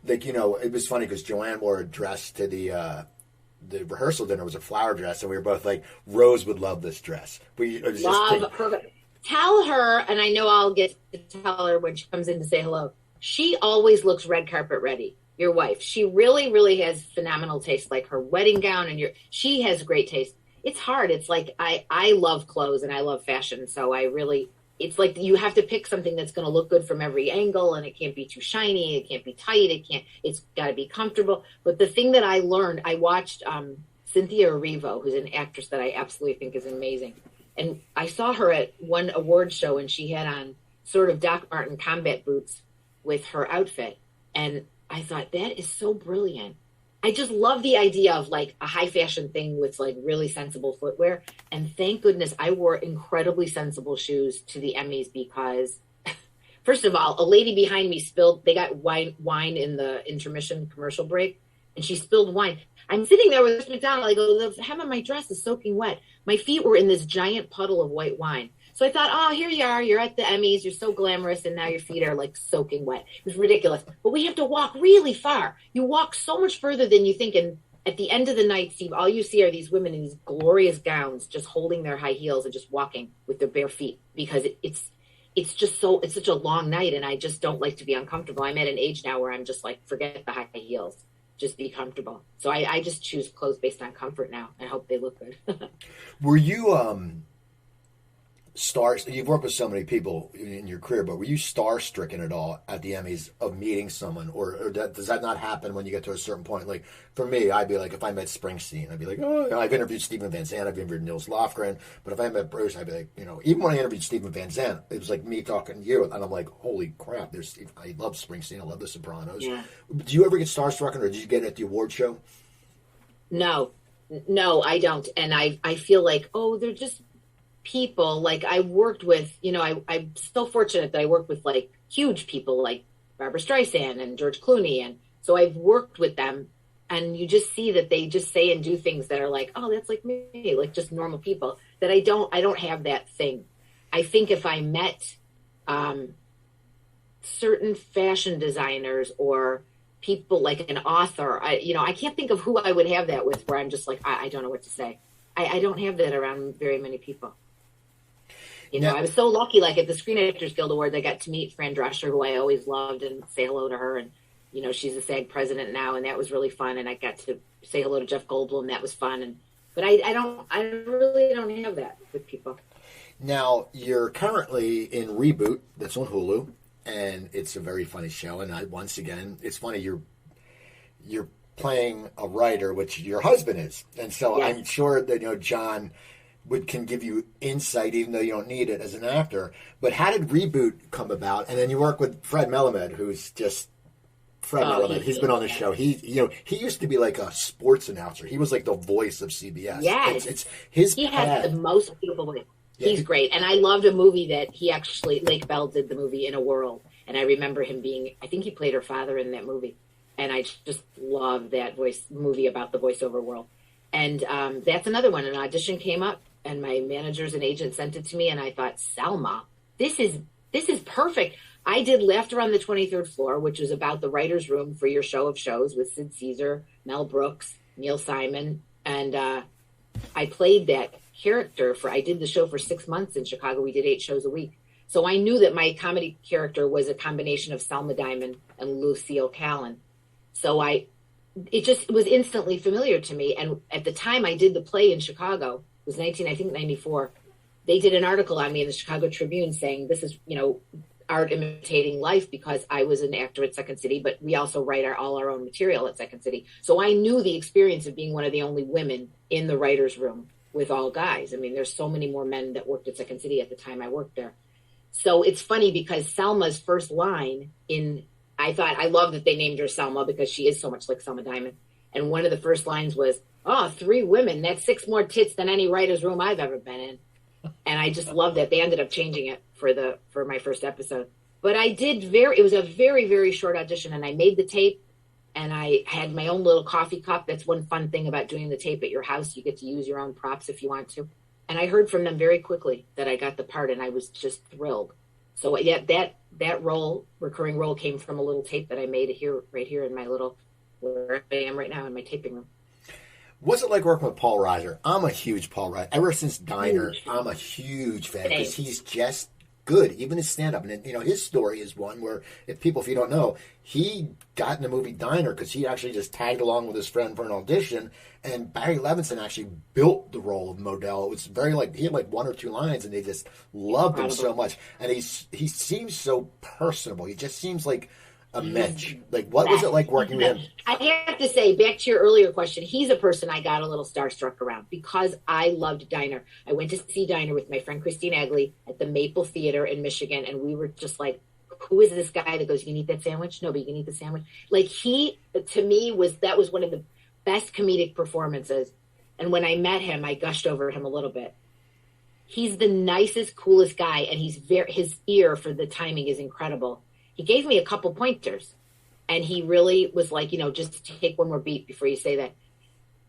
it was funny because Joanne wore a dress to the rehearsal dinner. Was a flower dress, and we were both like, Rose would love this dress. Love her. Tell her, and I know I'll get to tell her when she comes in to say hello. She always looks red carpet ready. Your wife, she really, really has phenomenal taste. Like her wedding gown, and she has great taste. it's hard. It's like I love clothes and I love fashion, so I really it's like you have to pick something that's going to look good from every angle, and it can't be too shiny, it can't be tight, it's got to be comfortable. But the thing that I learned, I watched Cynthia Erivo, who's an actress that I absolutely think is amazing, and I saw her at one award show, and she had on sort of Doc Marten combat boots with her outfit, and I thought that is so brilliant. I just love the idea of like a high fashion thing with like really sensible footwear. And thank goodness I wore incredibly sensible shoes to the Emmys because, first of all, a lady behind me they got wine in the intermission commercial break, and she spilled wine. I'm sitting there with Miss McDonald. I go, the hem of my dress is soaking wet. My feet were in this giant puddle of white wine. So I thought, oh, here you are. You're at the Emmys. You're so glamorous. And now your feet are like soaking wet. It was ridiculous. But we have to walk really far. You walk so much further than you think. And at the end of the night, Steve, all you see are these women in these glorious gowns just holding their high heels and just walking with their bare feet because it's such a long night. And I just don't like to be uncomfortable. I'm at an age now where I'm just like, forget the high heels. Just be comfortable. So I just choose clothes based on comfort now. I hope they look good. Were you you've worked with so many people in your career, but were you star-stricken at all at the Emmys of meeting someone, or does that not happen when you get to a certain point? Like for me, I'd be like, if I met Springsteen, I'd be like, oh, I've interviewed Stephen Van Zandt, I've interviewed Nils Lofgren, but if I met Bruce, I'd be like, even when I interviewed Stephen Van Zandt, it was like me talking to you, and I'm like, holy crap, I love Springsteen, I love The Sopranos. Yeah. Do you ever get star-struck, or did you get it at the award show? No, I don't, and I feel like, they're just people. Like I worked with, I'm so fortunate that I worked with like huge people like Barbara Streisand and George Clooney. And so I've worked with them, and you just see that they just say and do things that are like, oh, that's like me, like just normal people that I don't have that thing. I think if I met certain fashion designers or people like an author, I can't think of who I would have that with where I'm just like, I don't know what to say. I don't have that around very many people. I was so lucky, like at the Screen Actors Guild Awards, I got to meet Fran Drescher, who I always loved, and say hello to her. And, she's the SAG president now, and that was really fun. And I got to say hello to Jeff Goldblum. That was fun. But I really don't have that with people. Now, you're currently in Reboot, that's on Hulu, and it's a very funny show. And once again, it's funny, you're playing a writer, which your husband is. And so yes. I'm sure that, John can give you insight, even though you don't need it as an actor. But how did Reboot come about? And then you work with Fred Melamed, who's just Fred Melamed. He's been on the show. He used to be like a sports announcer. He was like the voice of CBS. Yes, it's his. He has the most beautiful voice. Yeah. He's great, and I loved a movie that he actually Lake Bell did the movie In a World, and I remember him being. I think he played her father in that movie, and I just love that movie about the voiceover world. And that's another one. An audition came up, and my managers and agent sent it to me, and I thought, Selma, this is perfect. I did Laughter on the 23rd Floor, which was about the writer's room for your show of shows with Sid Caesar, Mel Brooks, Neil Simon, and I played that character I did the show for 6 months in Chicago. We did 8 shows a week. So I knew that my comedy character was a combination of Selma Diamond and Lucille Callan. So it just was instantly familiar to me. And at the time I did the play in Chicago, it was 1994. They did an article on me in the Chicago Tribune saying this is, art imitating life, because I was an actor at Second City, but we also write all our own material at Second City. So I knew the experience of being one of the only women in the writer's room with all guys. I mean, there's so many more men that worked at Second City at the time I worked there. So it's funny because Selma's first line I love that they named her Selma because she is so much like Selma Diamond. And one of the first lines was, 3 women, that's 6 more tits than any writer's room I've ever been in. And I just love that. They ended up changing it for my first episode. But it was a very, very short audition, and I made the tape, and I had my own little coffee cup. That's one fun thing about doing the tape at your house. You get to use your own props if you want to. And I heard from them very quickly that I got the part, and I was just thrilled. So yeah, that recurring role came from a little tape that I made right here in my little, where I am right now in my taping room. What's it like working with Paul Reiser? I'm a huge Paul Reiser. Ever since Diner, I'm a huge fan because he's just good, even his stand-up. And, his story is one where, if you don't know, he got in the movie Diner because he actually just tagged along with his friend for an audition, and Barry Levinson actually built the role of Modell. It was very he had one or two lines, and they just loved him so much. And he seems so personable. He just seems like a mensch. What was it like working with him? I have to say, back to your earlier question, he's a person I got a little starstruck around because I loved Diner. I went to see Diner with my friend Christine Agley at the Maple Theater in Michigan, and we were just like, who is this guy that goes, you can eat that sandwich? No, but you can eat the sandwich. He, to me, was one of the best comedic performances. And when I met him, I gushed over him a little bit. He's the nicest, coolest guy, and his ear for the timing is incredible. He gave me a couple pointers, and he really was like, just take one more beat before you say that.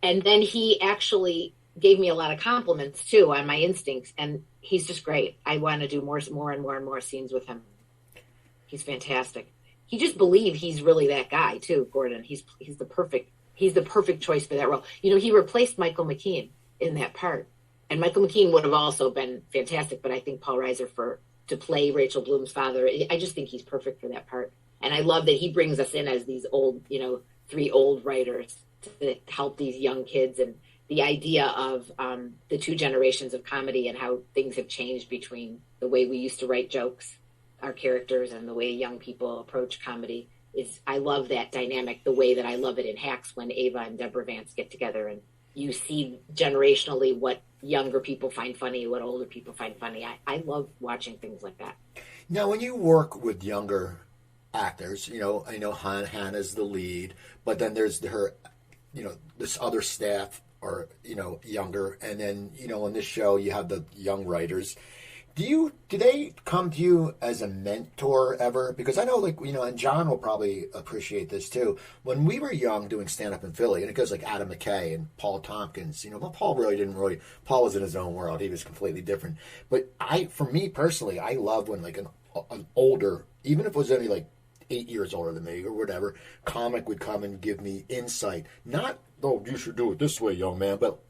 And then he actually gave me a lot of compliments too on my instincts, and he's just great. I want to do more and more scenes with him. He's fantastic. He just believed he's really that guy too, Gordon. He's the perfect choice for that role. He replaced Michael McKean in that part, and Michael McKean would have also been fantastic, but I think Paul Reiser to play Rachel Bloom's father, I just think he's perfect for that part. And I love that he brings us in as these old, three old writers to help these young kids, and the idea of the two generations of comedy and how things have changed between the way we used to write jokes, our characters, and the way young people approach comedy. I love that dynamic the way that I love it in Hacks when Ava and Deborah Vance get together, and you see generationally what younger people find funny, what older people find funny. I love watching things like that. Now, when you work with younger actors, I know Hannah's the lead, but then there's her, this other staff are, younger. And then, on this show, you have the young writers. Do they come to you as a mentor ever? Because I know, and John will probably appreciate this too. When we were young doing stand-up in Philly, and it goes like Adam McKay and Paul Tompkins, but Paul Paul was in his own world. He was completely different. But for me personally, I love when an older, even if it was only 8 years older than me or whatever, comic would come and give me insight. Not, oh, you should do it this way, young man, but,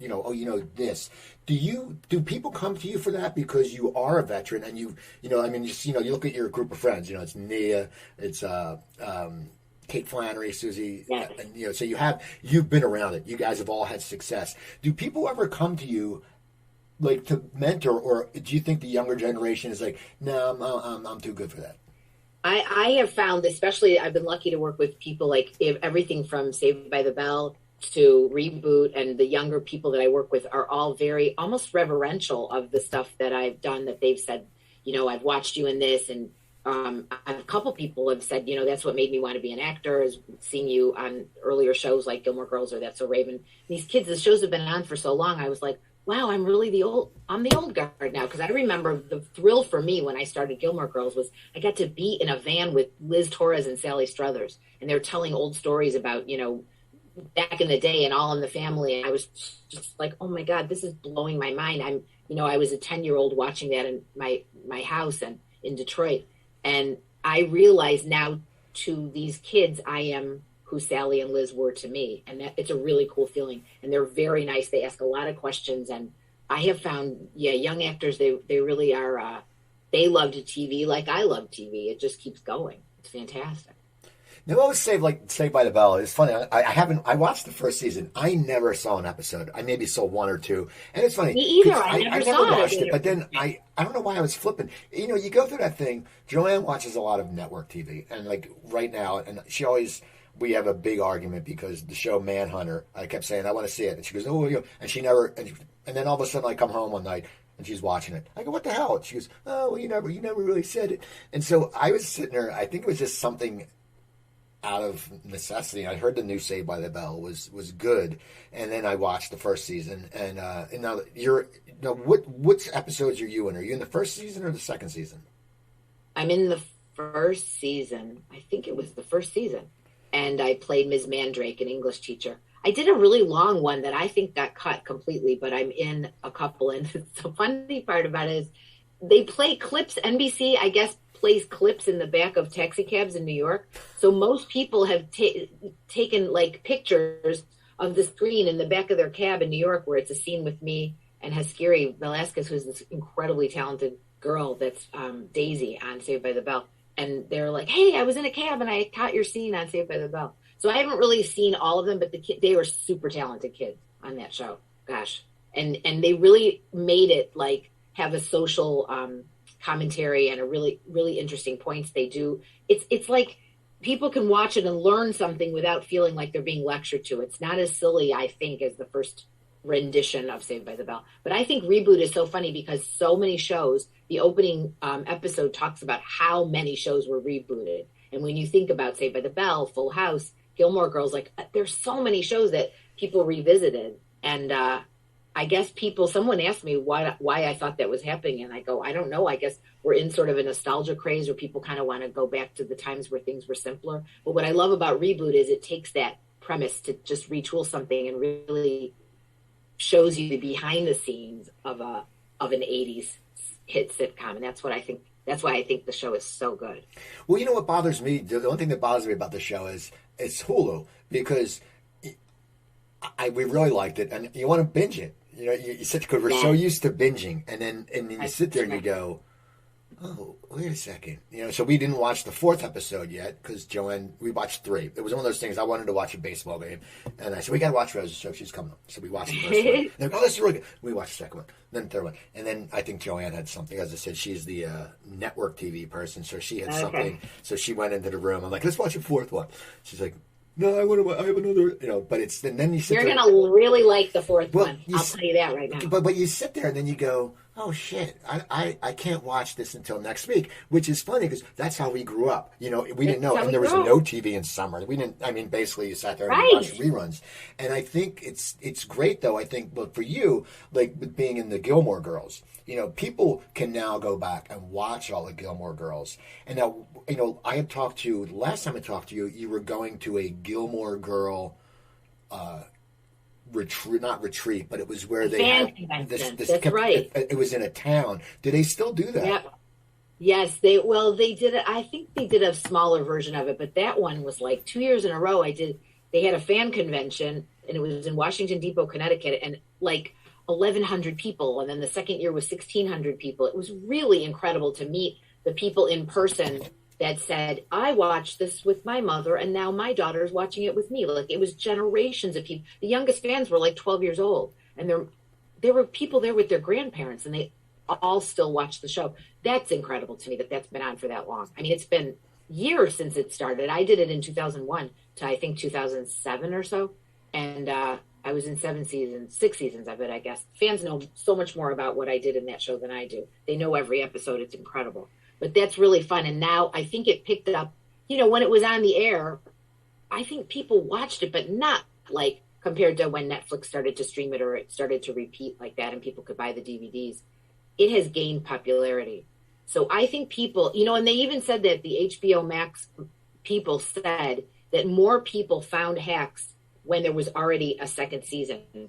this. Do people come to you for that because you are a veteran and you look at your group of friends, it's Nia, it's Kate Flannery, Susie, yes. And, so you've been around it. You guys have all had success. Do people ever come to you to mentor, or do you think the younger generation is no, I'm too good for that? I have found, especially, I've been lucky to work with people everything from Saved by the Bell to Reboot, and the younger people that I work with are all very almost reverential of the stuff that I've done, that they've said, I've watched you in this. And a couple people have said, that's what made me want to be an actor, is seeing you on earlier shows like Gilmore Girls or That's So Raven. These kids, the shows have been on for so long. I was like, wow, I'm the old guard now. Because I remember the thrill for me when I started Gilmore Girls was I got to be in a van with Liz Torres and Sally Struthers, and they're telling old stories about, back in the day and All in the Family. And I was just like, oh my God, this is blowing my mind. I was a 10-year-old watching that in my house and in Detroit. And I realize now to these kids, I am who Sally and Liz were to me. And it's a really cool feeling. And they're very nice. They ask a lot of questions. And I have found, young actors, they really are, they loved TV like I love TV. It just keeps going. It's fantastic. Now, what was Saved by the Bell? It's funny. I watched the first season. I never saw an episode. I maybe saw one or two. And it's funny. Me either. I never watched it. But then I don't know why I was flipping. You go through that thing. Joanne watches a lot of network TV. And right now, and we have a big argument because the show Manhunter, I kept saying, I want to see it. And she goes, oh, and she never, and then all of a sudden I come home one night and she's watching it. I go, what the hell? And she goes, oh, well, you never really said it. And so I was sitting there, I think it was just something out of necessity. I heard the new Saved by the Bell was good, and then I watched the first season. And now what episodes are you in? Are you in the first season or the second season? I'm in the first season. I think it was the first season, and I played Ms. Mandrake, an English teacher. I did a really long one that I think got cut completely, but I'm in a couple. And the funny part about it is they play clips. NBC, I guess, plays clips in the back of taxi cabs in New York. So most people have taken pictures of the screen in the back of their cab in New York where it's a scene with me and Haskiri Velasquez, who's this incredibly talented girl that's Daisy on Saved by the Bell. And they're like, hey, I was in a cab and I caught your scene on Saved by the Bell. So I haven't really seen all of them, but they were super talented kids on that show. Gosh. And they really made it like have a social commentary and a really, really interesting points they do. It's like people can watch it and learn something without feeling like they're being lectured to. It's not as silly, I think, as the first rendition of Saved by the Bell. But I think Reboot is so funny because so many shows, the opening episode talks about how many shows were rebooted. And when you think about Saved by the Bell, Full House, Gilmore Girls, like there's so many shows that people revisited. And I guess someone asked me why I thought that was happening. And I go, I don't know. I guess we're in sort of a nostalgia craze where people kind of want to go back to the times where things were simpler. But what I love about Reboot is it takes that premise to just retool something and really shows you the behind the scenes of an 80s hit sitcom. And that's why I think the show is so good. Well, you know what bothers me? The only thing that bothers me about the show is it's Hulu, because we really liked it, and you want to binge it. You know, you sit because we're so used to binging, and then you sit there and you go, oh, wait a second. You know, so we didn't watch the 4th episode yet because Joanne, we watched 3. It was one of those things. I wanted to watch a baseball game, and I said, we got to watch Rose's show. She's coming up. So we watched the first one. And oh, this is really good. We watched the second one, then the third one. And then I think Joanne had something. As I said, she's the network TV person, so she had something. So she went into the room. I'm like, let's watch a 4th one. She's like, no, I have another, you know, but it's, and then you sit You're there. You're going to really like the 4th one. I'll tell you that right now. But you sit there and then you go, oh shit, I can't watch this until next week, which is funny because that's how we grew up. You know, we didn't know, and there was no TV in summer. We didn't, I mean, basically you sat there and watched reruns. And I think it's great though. I think, look, for you, like with being in the Gilmore Girls, you know, people can now go back and watch all the Gilmore Girls. And now, you know, I had talked to you, last time I talked to you, you were going to a Gilmore Girl retreat, but it was where they had this That's right. It was in a town. Do they still do that? Yep. Yes, they did it. I think they did a smaller version of it, but that one was like 2 years in a row. They had a fan convention, and it was in Washington Depot, Connecticut, and like 1,100 people. And then the second year was 1,600 people. It was really incredible to meet the people in person that said, I watched this with my mother, and now my daughter is watching it with me. Like, it was generations of people. The youngest fans were like 12 years old, and there were people there with their grandparents, and they all still watch the show. That's incredible to me that that's been on for that long. I mean, it's been years since it started. I did it in 2001 to, I think, 2007 or so, and I was in 6 seasons of it, I guess. Fans know so much more about what I did in that show than I do. They know every episode. It's incredible. But that's really fun. And now I think it picked up, you know, when it was on the air, I think people watched it, but not like compared to when Netflix started to stream it or it started to repeat like that and people could buy the DVDs. It has gained popularity. So I think people, you know, and they even said that the HBO Max people said that more people found Hacks when there was already a second season,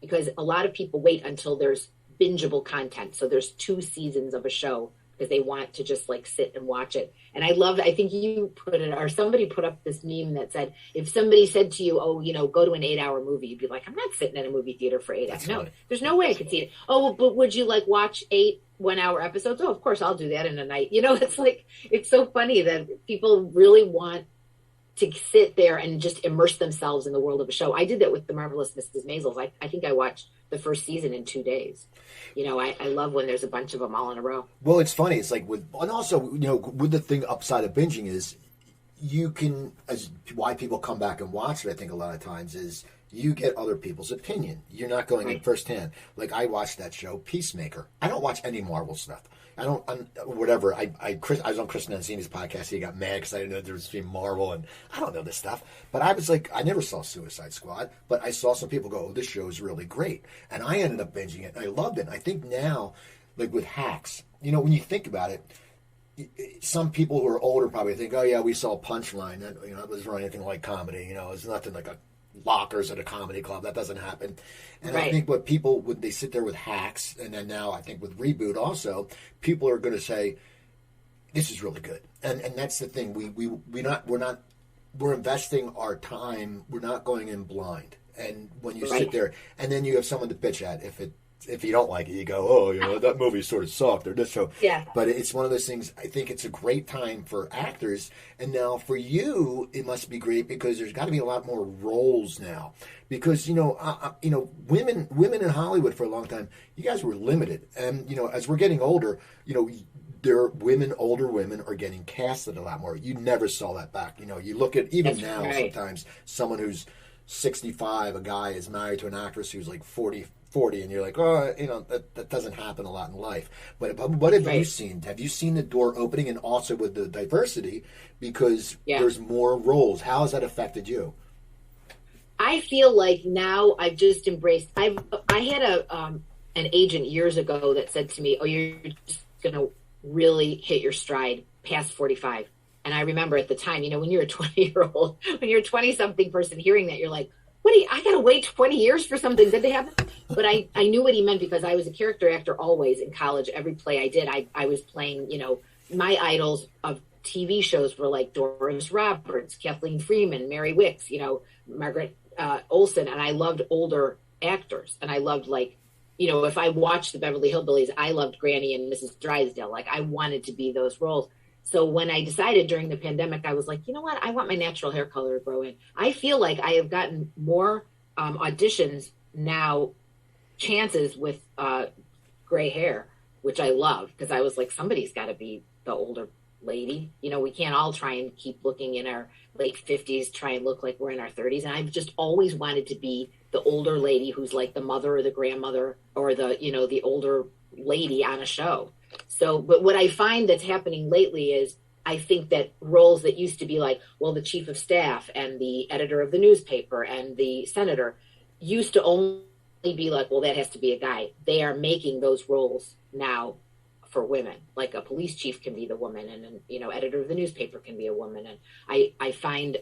because a lot of people wait until there's bingeable content. So there's 2 seasons of a show because they want to just like sit and watch it. And I think you put it, or somebody put up this meme that said, if somebody said to you, oh, you know, go to an 8-hour movie, you'd be like, I'm not sitting in a movie theater for 8 hours. No, there's no way I could see it. Oh, well, but would you like watch 8 1-hour episodes? Oh, of course I'll do that in a night. You know, it's like, it's so funny that people really want to sit there and just immerse themselves in the world of a show. I did that with The Marvelous Mrs. Maisel. I think I watched the first season in 2 days. You know, I love when there's a bunch of them all in a row. Well, it's funny. It's like and also, you know, with the thing upside of binging is you can, as why people come back and watch it, I think a lot of times is you get other people's opinion. You're not going in firsthand. Like I watched that show, Peacemaker. I don't watch any Marvel stuff. I was on Chris Nanzini's podcast. He got mad because I didn't know there was between Marvel and I don't know this stuff. But I was like, I never saw Suicide Squad, but I saw some people go, oh, this show is really great. And I ended up binging it and I loved it. And I think now, like with Hacks, you know, when you think about it, some people who are older probably think, oh yeah, we saw Punchline. That, you know, it wasn't anything like comedy. You know, it's nothing like a Lockers at a comedy club. That doesn't happen. And I think what people, when they sit there with Hacks, and then now I think with Reboot also, people are going to say, this is really good. And that's the thing. We're investing our time. We're not going in blind. And when you sit there, and then you have someone to bitch at if it if you don't like it, you go, oh, that movie sort of sucked or this show. Yeah. But it's one of those things. I think it's a great time for actors, and now for you, it must be great because there's got to be a lot more roles now. Because women in Hollywood for a long time, you guys were limited, and as we're getting older, older women are getting casted a lot more. You never saw that back. You look at even That's now right. sometimes someone who's 65, a guy is married to an actress who's like 40, and you're like, oh, that doesn't happen a lot in life. But what have you seen? Have you seen the door opening, and also with the diversity, because there's more roles? How has that affected you? I feel like now I've just embraced. I had an agent years ago that said to me, "Oh, you're just gonna really hit your stride past 45." And I remember at the time, when you're a 20-year-old, when you're a 20-something person hearing that, you're like, I gotta wait 20 years for something good to happen? But I knew what he meant because I was a character actor always in college. Every play I did, I was playing, my idols of TV shows were like Doris Roberts, Kathleen Freeman, Mary Wicks, Margaret Olson. And I loved older actors. And I loved if I watched the Beverly Hillbillies, I loved Granny and Mrs. Drysdale. Like I wanted to be those roles. So when I decided during the pandemic, I was like, you know what? I want my natural hair color to grow in. I feel like I have gotten more auditions now, chances with gray hair, which I love because I was like, somebody's got to be the older lady. We can't all try and keep looking in our late 50s, try and look like we're in our 30s. And I've just always wanted to be the older lady who's like the mother or the grandmother or the older lady on a show. So, but what I find that's happening lately is I think that roles that used to be like, well, the chief of staff and the editor of the newspaper and the senator used to only be like, well, that has to be a guy. They are making those roles now for women. Like a police chief can be the woman, and editor of the newspaper can be a woman. And I find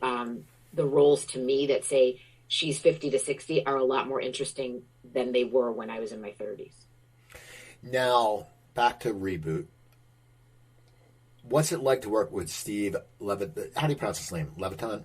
the roles to me that say she's 50 to 60 are a lot more interesting than they were when I was in my 30s. Now, back to Reboot. What's it like to work with Steve Levitan? How do you pronounce his name? Levitan?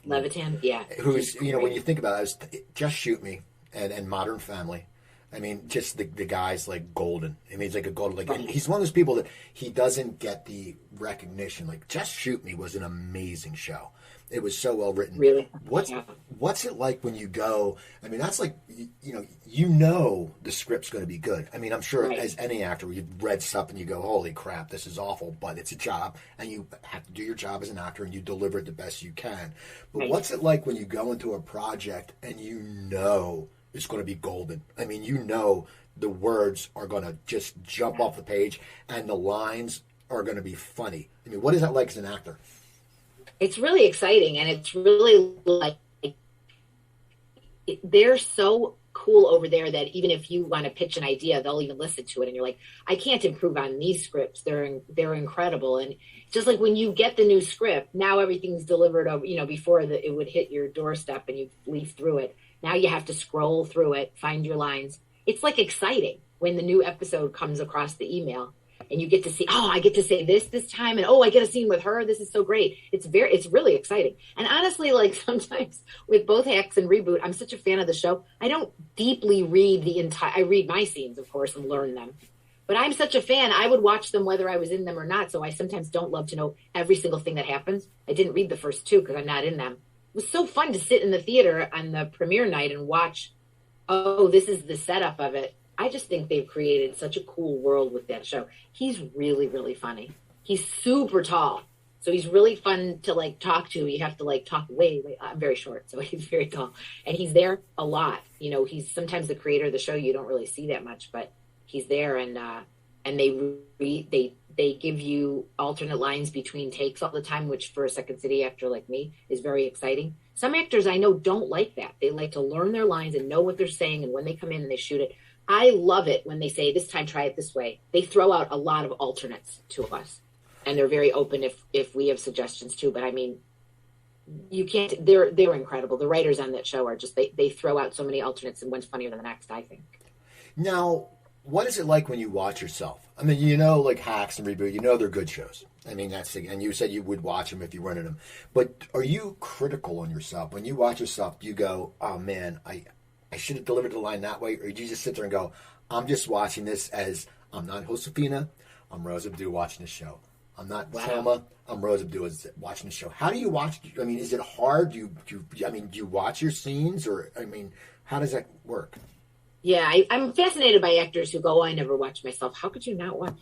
Levitan, yeah. Who's, when you think about it, Just Shoot Me and Modern Family. I mean, just the guy's like golden. I mean, he's like a golden. Like he's one of those people that he doesn't get the recognition. Like Just Shoot Me was an amazing show. It was so well written. Really? What's it like when you go? I mean, that's like the script's going to be good. I mean, I'm sure as any actor, you've read stuff and you go, "Holy crap, this is awful," but it's a job, and you have to do your job as an actor, and you deliver it the best you can. But what's it like when you go into a project and it's going to be golden? I mean, the words are going to just jump off the page, and the lines are going to be funny. I mean, what is that like as an actor? It's really exciting, and it's really like they're so cool over there that even if you want to pitch an idea, they'll even listen to it, and you're like, I can't improve on these scripts. They're incredible. And just like when you get the new script, now everything's delivered over, before it would hit your doorstep and you leaf through it. Now you have to scroll through it, find your lines. It's like exciting when the new episode comes across the email. And you get to see, I get to say this time, and I get a scene with her. This is so great. It's really exciting. And honestly, like sometimes with both Hacks and Reboot, I'm such a fan of the show. I don't deeply read I read my scenes, of course, and learn them. But I'm such a fan, I would watch them whether I was in them or not. So I sometimes don't love to know every single thing that happens. I didn't read the first two because I'm not in them. It was so fun to sit in the theater on the premiere night and watch, this is the setup of it. I just think they've created such a cool world with that show. He's really, really funny. He's super tall. So he's really fun to talk to. You have to talk way. I'm very short, so he's very tall. And he's there a lot. He's sometimes the creator of the show. You don't really see that much, but he's there, and they give you alternate lines between takes all the time, which for a Second City actor like me is very exciting. Some actors I know don't like that. They like to learn their lines and know what they're saying, and when they come in and they shoot it, I love it when they say, this time try it this way. They throw out a lot of alternates to us, and they're very open if we have suggestions too. But I mean, you can't, they're incredible. The writers on that show are just, they throw out so many alternates, and one's funnier than the next, I think. Now, what is it like when you watch yourself? I mean, like Hacks and Reboot, they're good shows. I mean, and you said you would watch them if you weren't in them. But are you critical on yourself? When you watch yourself, do you go, oh man, I should have delivered the line that way? Or did you just sit there and go, I'm just watching this as I'm not Josefina, I'm Rose Abdoo watching the show. I'm not Selma, I'm Rose Abdoo watching the show. How do you watch? I mean, is it hard? Do you watch your scenes? Or, I mean, how does that work? Yeah, I'm fascinated by actors who go, I never watch myself. How could you not watch?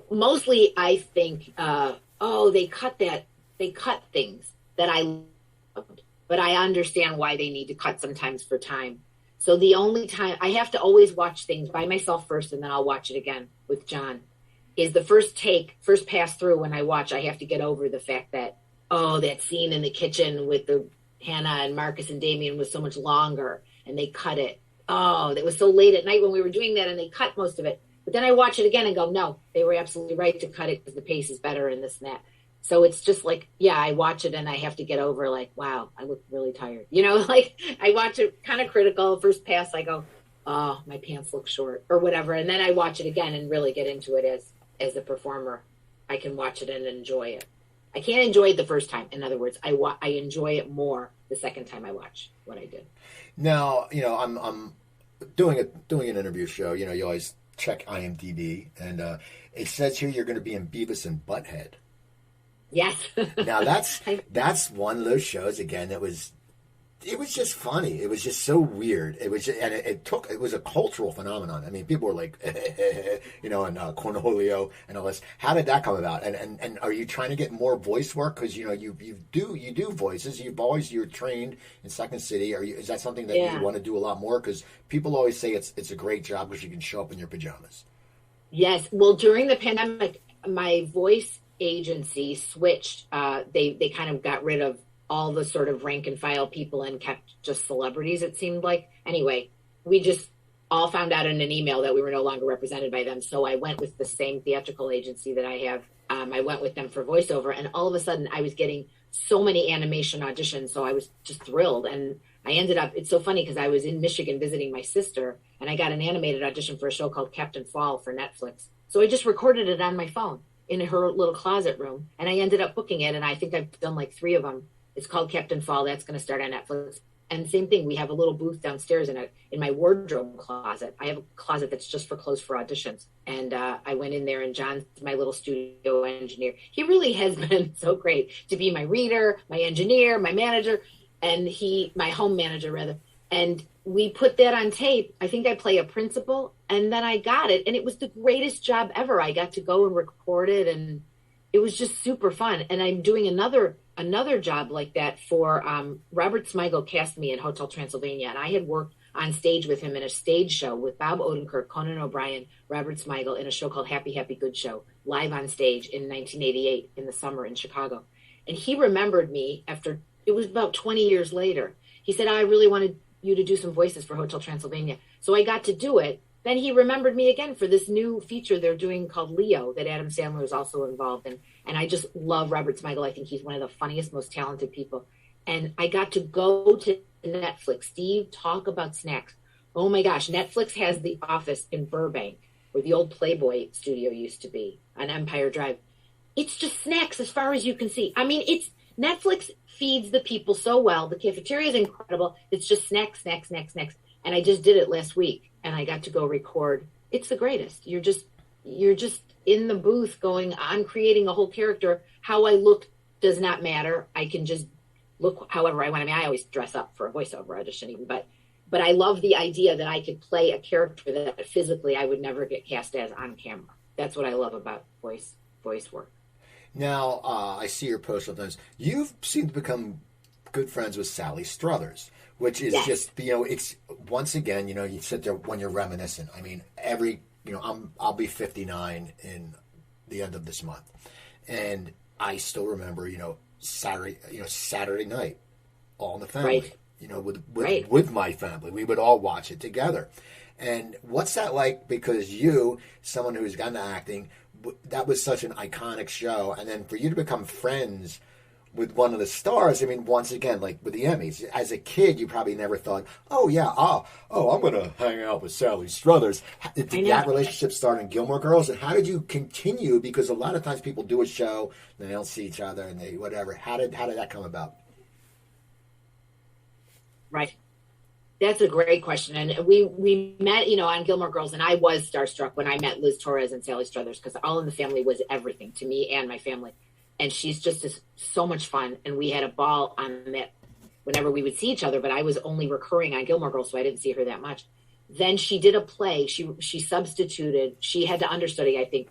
Mostly, I think, they cut things that I loved, but I understand why they need to cut sometimes for time. So the only time I have to always watch things by myself first, and then I'll watch it again with John, is the first pass through. When I watch, I have to get over the fact that, that scene in the kitchen with the Hannah and Marcus and Damien was so much longer, and they cut it. Oh, it was so late at night when we were doing that, and they cut most of it. But then I watch it again and go, no, they were absolutely right to cut it because the pace is better and this and that. So it's just like, I watch it and I have to get over like, wow, I look really tired. Like I watch it kind of critical. First pass, I go, oh, my pants look short or whatever. And then I watch it again and really get into it as a performer. I can watch it and enjoy it. I can't enjoy it the first time. In other words, I enjoy it more the second time I watch what I did. Now, I'm doing an interview show. You always check IMDb, and it says here you're going to be in Beavis and Butthead. Yes. Now that's one of those shows again that was just funny. It was just so weird. It was it was a cultural phenomenon. I mean, people were like, and Cornholio and all this. How did that come about? And are you trying to get more voice work? Because you do voices. You're trained in Second City. Is that something that you want to do a lot more? Because people always say it's a great job because you can show up in your pajamas. Yes. Well, during the pandemic, my voice agency switched. They kind of got rid of all the sort of rank and file people and kept just celebrities, it seemed like. Anyway, we just all found out in an email that we were no longer represented by them. So I went with the same theatrical agency that I have. I went with them for voiceover, and all of a sudden I was getting so many animation auditions. So I was just thrilled. And I ended up, it's so funny because I was in Michigan visiting my sister, and I got an animated audition for a show called Captain Fall for Netflix. So I just recorded it on my phone in her little closet room, and I ended up booking it. And I think I've done like 3 of them. It's called Captain Fall. That's going to start on Netflix. And same thing, we have a little booth downstairs in my wardrobe closet. I have a closet that's just for clothes for auditions. And I went in there, and John's my little studio engineer. He really has been so great to be my reader, my engineer, my manager, and my home manager rather. And we put that on tape. I think I play a principal, and then I got it. And it was the greatest job ever. I got to go and record it, and it was just super fun. And I'm doing another job like that for Robert Smigel cast me in Hotel Transylvania, and I had worked on stage with him in a stage show with Bob Odenkirk, Conan O'Brien, Robert Smigel in a show called Happy Happy Good Show, live on stage in 1988 in the summer in Chicago. And he remembered me after, it was about 20 years later. He said, I really wanted you to do some voices for Hotel Transylvania. So I got to do it. Then he remembered me again for this new feature they're doing called Leo that Adam Sandler is also involved in. And I just love Robert Smigel. I think he's one of the funniest, most talented people. And I got to go to Netflix. Steve, talk about snacks. Oh my gosh, Netflix has the office in Burbank where the old Playboy studio used to be on Empire Drive. It's just snacks as far as you can see. I mean, Netflix feeds the people so well. The cafeteria is incredible. It's just snacks, snacks, snacks, snacks. And I just did it last week, and I got to go record. It's the greatest. You're just in the booth going on, creating a whole character. How I look does not matter. I can just look however I want. I mean, I always dress up for a voiceover audition even, but I love the idea that I could play a character that physically I would never get cast as on camera. That's what I love about voice work. Now, I see your post sometimes. You've seemed to become good friends with Sally Struthers, which is just, it's once again, you sit there when you're reminiscent. I mean, I'll be 59 in the end of this month, and I still remember, Saturday night, All in the Family, with my family, we would all watch it together. And what's that like? Because someone who's gotten to acting, that was such an iconic show, and then for you to become friends with one of the stars, I mean, once again, like with the Emmys, as a kid, you probably never thought, I'm going to hang out with Sally Struthers. Did that relationship start in Gilmore Girls? And how did you continue? Because a lot of times people do a show, and they don't see each other, and they whatever. How did that come about? Right. That's a great question. And we met, on Gilmore Girls, and I was starstruck when I met Liz Torres and Sally Struthers, because All in the Family was everything to me and my family. And she's just so much fun. And we had a ball on that whenever we would see each other, but I was only recurring on Gilmore Girls, so I didn't see her that much. Then she did a play. She substituted. She had to understudy, I think,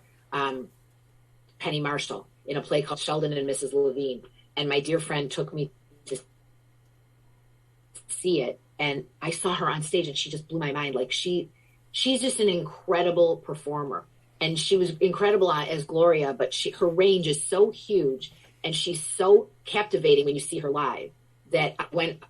Penny Marshall in a play called Sheldon and Mrs. Levine. And my dear friend took me to see it. And I saw her on stage and she just blew my mind. Like she's just an incredible performer. And she was incredible as Gloria, but her range is so huge and she's so captivating when you see her live that I went,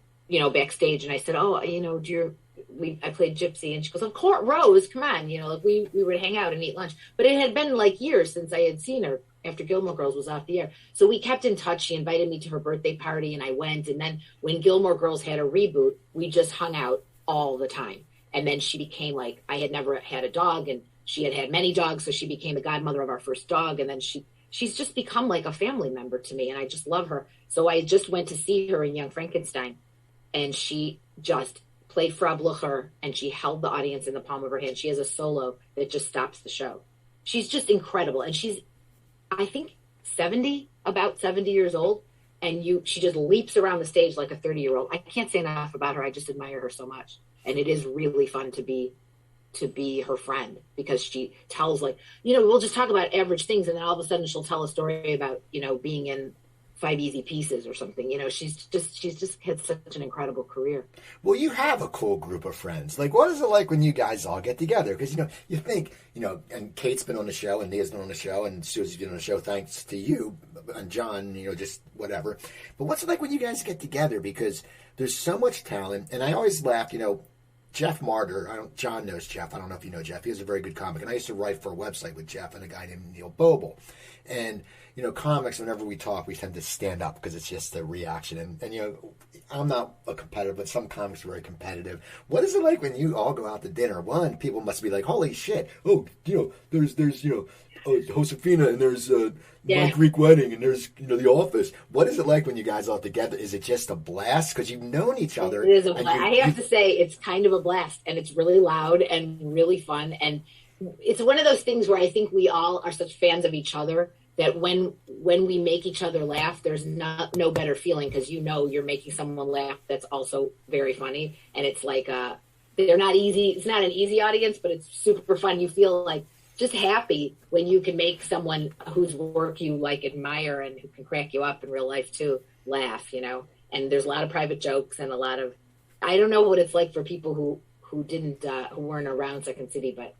backstage and I said, oh, I played Gypsy. And she goes, of course, Rose, come on. We would hang out and eat lunch. But it had been like years since I had seen her after Gilmore Girls was off the air. So we kept in touch. She invited me to her birthday party and I went. And then when Gilmore Girls had a reboot, we just hung out all the time. And then she became like, I had never had a dog and she had many dogs. So she became the godmother of our first dog. And then she's just become like a family member to me. And I just love her. So I just went to see her in Young Frankenstein and she just played Frau Blucher and she held the audience in the palm of her hand. She has a solo that just stops the show. She's just incredible. And she's, I think, about 70 years old. And she just leaps around the stage like a 30-year-old. I can't say enough about her. I just admire her so much. And it is really fun to be her friend because she tells we'll just talk about average things. And then all of a sudden she'll tell a story about, being in 5 Easy Pieces or something. She's just had such an incredible career. Well, you have a cool group of friends. Like, what is it like when you guys all get together? Because, you think, and Kate's been on the show, and Nia's been on the show, and Susie's been on the show thanks to you, and John, just whatever. But what's it like when you guys get together? Because there's so much talent, and I always laugh, Jeff Martyr, John knows Jeff. I don't know if you know Jeff. He has a very good comic. And I used to write for a website with Jeff and a guy named Neil Boble. And, comics, whenever we talk, we tend to stand up because it's just a reaction. And I'm not a competitor, but some comics are very competitive. What is it like when you all go out to dinner? One, people must be like, holy shit. Oh, there's Josefina and there's My Greek Wedding and there's, The Office. What is it like when you guys all together? Is it just a blast? Because you've known each other. It is a blast. I have to say it's kind of a blast and it's really loud and really fun. And it's one of those things where I think we all are such fans of each other that when we make each other laugh, there's no better feeling because you're making someone laugh that's also very funny. And it's like they're not easy. It's not an easy audience, but it's super fun. You feel like just happy when you can make someone whose work you admire and who can crack you up in real life too laugh, And there's a lot of private jokes and a lot of, I don't know what it's like for people who weren't around Second City, but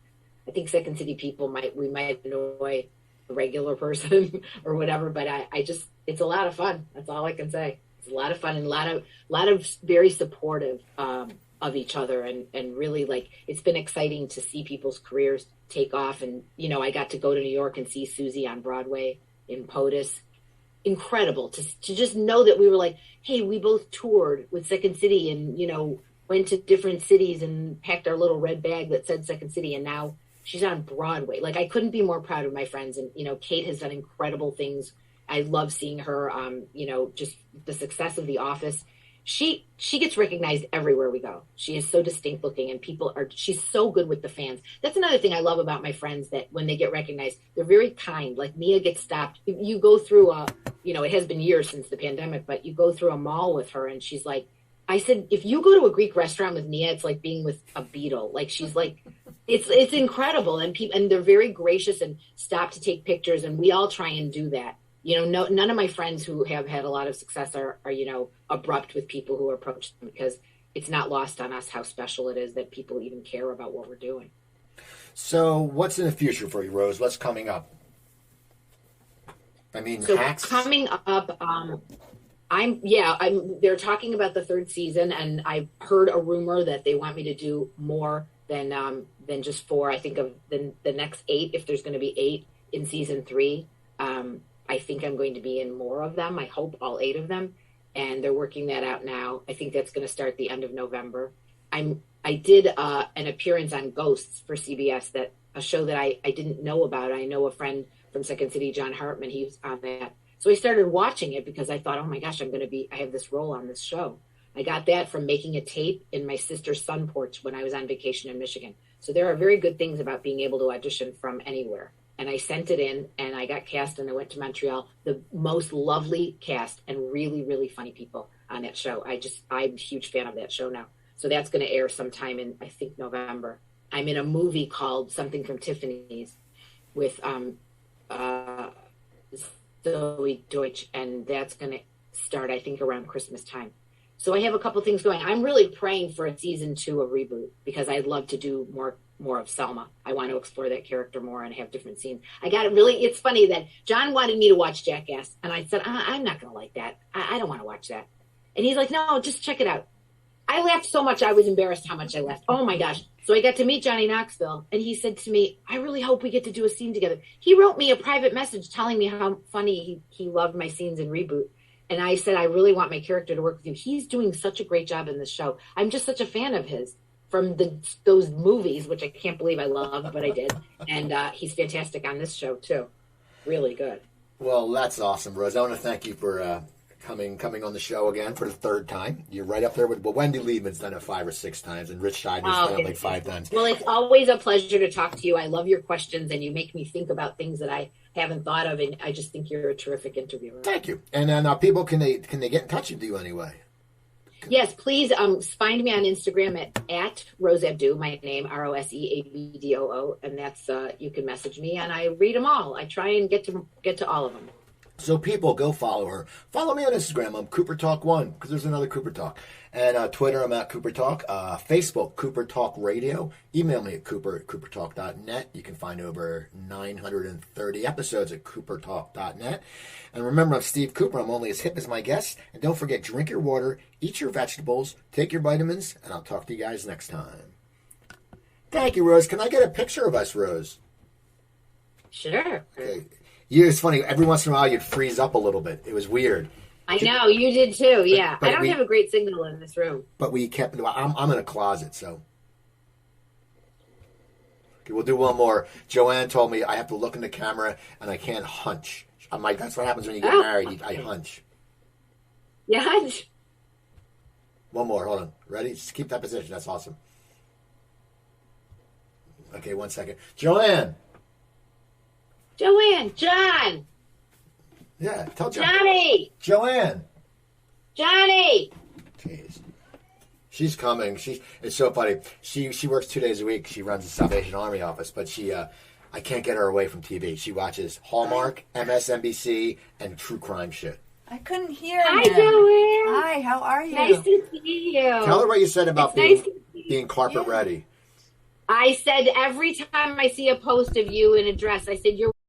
I think Second City people might annoy a regular person or whatever, but I just, it's a lot of fun. That's all I can say. It's a lot of fun and a lot of very supportive of each other and really it's been exciting to see people's careers take off. And, I got to go to New York and see Susie on Broadway in POTUS. Incredible to just know that we were like, hey, we both toured with Second City and, went to different cities and packed our little red bag that said Second City. And now she's on Broadway. I couldn't be more proud of my friends. And, Kate has done incredible things. I love seeing her, just the success of The Office. She gets recognized everywhere we go. She is so distinct looking and she's so good with the fans. That's another thing I love about my friends, that when they get recognized, they're very kind. Like Nia gets stopped. You go through it has been years since the pandemic, but you go through a mall with her and she's like, I said, if you go to a Greek restaurant with Nia, it's like being with a Beatle. She's like, it's incredible. And they're very gracious and stop to take pictures. And we all try and do that. None of my friends who have had a lot of success are abrupt with people who approach them, because it's not lost on us how special it is that people even care about what we're doing. So what's in the future for you, Rose? What's coming up? Hacks? Coming up, they're talking about the third season, and I've heard a rumor that they want me to do more than just 4. I think of the next 8, if there's going to be 8 in season 3. I think I'm going to be in more of them. I hope all 8 of them. And they're working that out now. I think that's going to start the end of November. I did an appearance on Ghosts for CBS, a show that I didn't know about. I know a friend from Second City, John Hartman, he was on that. So I started watching it because I thought, oh my gosh, I have this role on this show. I got that from making a tape in my sister's sun porch when I was on vacation in Michigan. So there are very good things about being able to audition from anywhere. And I sent it in and I got cast and I went to Montreal. The most lovely cast and really, really funny people on that show. I'm a huge fan of that show now. So that's going to air sometime in, I think, November. I'm in a movie called Something from Tiffany's with Zoe Deutsch, and that's going to start, I think, around Christmas time. So I have a couple things going. I'm really praying for a season 2 of Reboot because I'd love to do more of Selma. I want to explore that character more and have different scenes. It's funny that John wanted me to watch Jackass, and I said, I'm not going to like that. I don't want to watch that. And he's like, no, just check it out. I laughed so much, I was embarrassed how much I laughed. Oh my gosh. So I got to meet Johnny Knoxville, and he said to me, I really hope we get to do a scene together. He wrote me a private message telling me how funny he loved my scenes in Reboot. And I said, I really want my character to work with you. He's doing such a great job in this show. I'm just such a fan of his from those movies, which I can't believe I loved, but I did. And he's fantastic on this show, too. Really good. Well, that's awesome, Rose. I want to thank you for coming on the show again for the 3rd time. You're right up there with Wendy Liebman's done it 5 or 6 times, and Rich Scheider's done it like 5 times. Well, it's always a pleasure to talk to you. I love your questions, and you make me think about things that I haven't thought of, and I just think you're a terrific interviewer. Thank you. And then people, can they get in touch with you anyway? Yes, please find me on Instagram at Rose Abdoo, my name, RoseAbdoo, and that's you can message me, and I read them all. I try and get to all of them. So people, go follow her. Follow me on Instagram. I'm Cooper Talk 1, because there's another Cooper Talk. And Twitter, I'm at Cooper Talk. Facebook, Cooper Talk Radio. Email me at coopertalk.net. You can find over 930 episodes at coopertalk.net. And remember, I'm Steve Cooper. I'm only as hip as my guests. And don't forget, drink your water, eat your vegetables, take your vitamins, and I'll talk to you guys next time. Thank you, Rose. Can I get a picture of us, Rose? Sure. Okay. It's funny. Every once in a while, you'd freeze up a little bit. It was weird. I know. You did too. Yeah. But I don't have a great signal in this room. But we kept... I'm in a closet, so... Okay, we'll do one more. Joanne told me I have to look in the camera and I can't hunch. I'm like, that's what happens when you get married. I hunch. You hunch? One more. Hold on. Ready? Just keep that position. That's awesome. Okay, 1 second. Joanne! John! Yeah, tell John. Johnny! Joanne! Johnny! Jeez. She's coming. It's so funny. She works 2 days a week. She runs the Salvation Army office, but I can't get her away from TV. She watches Hallmark, MSNBC, and true crime shit. I couldn't hear Hi, him. Joanne. Hi, how are you? Nice to see you. Tell her what you said about being carpet ready. I said every time I see a post of you in a dress, I said, you're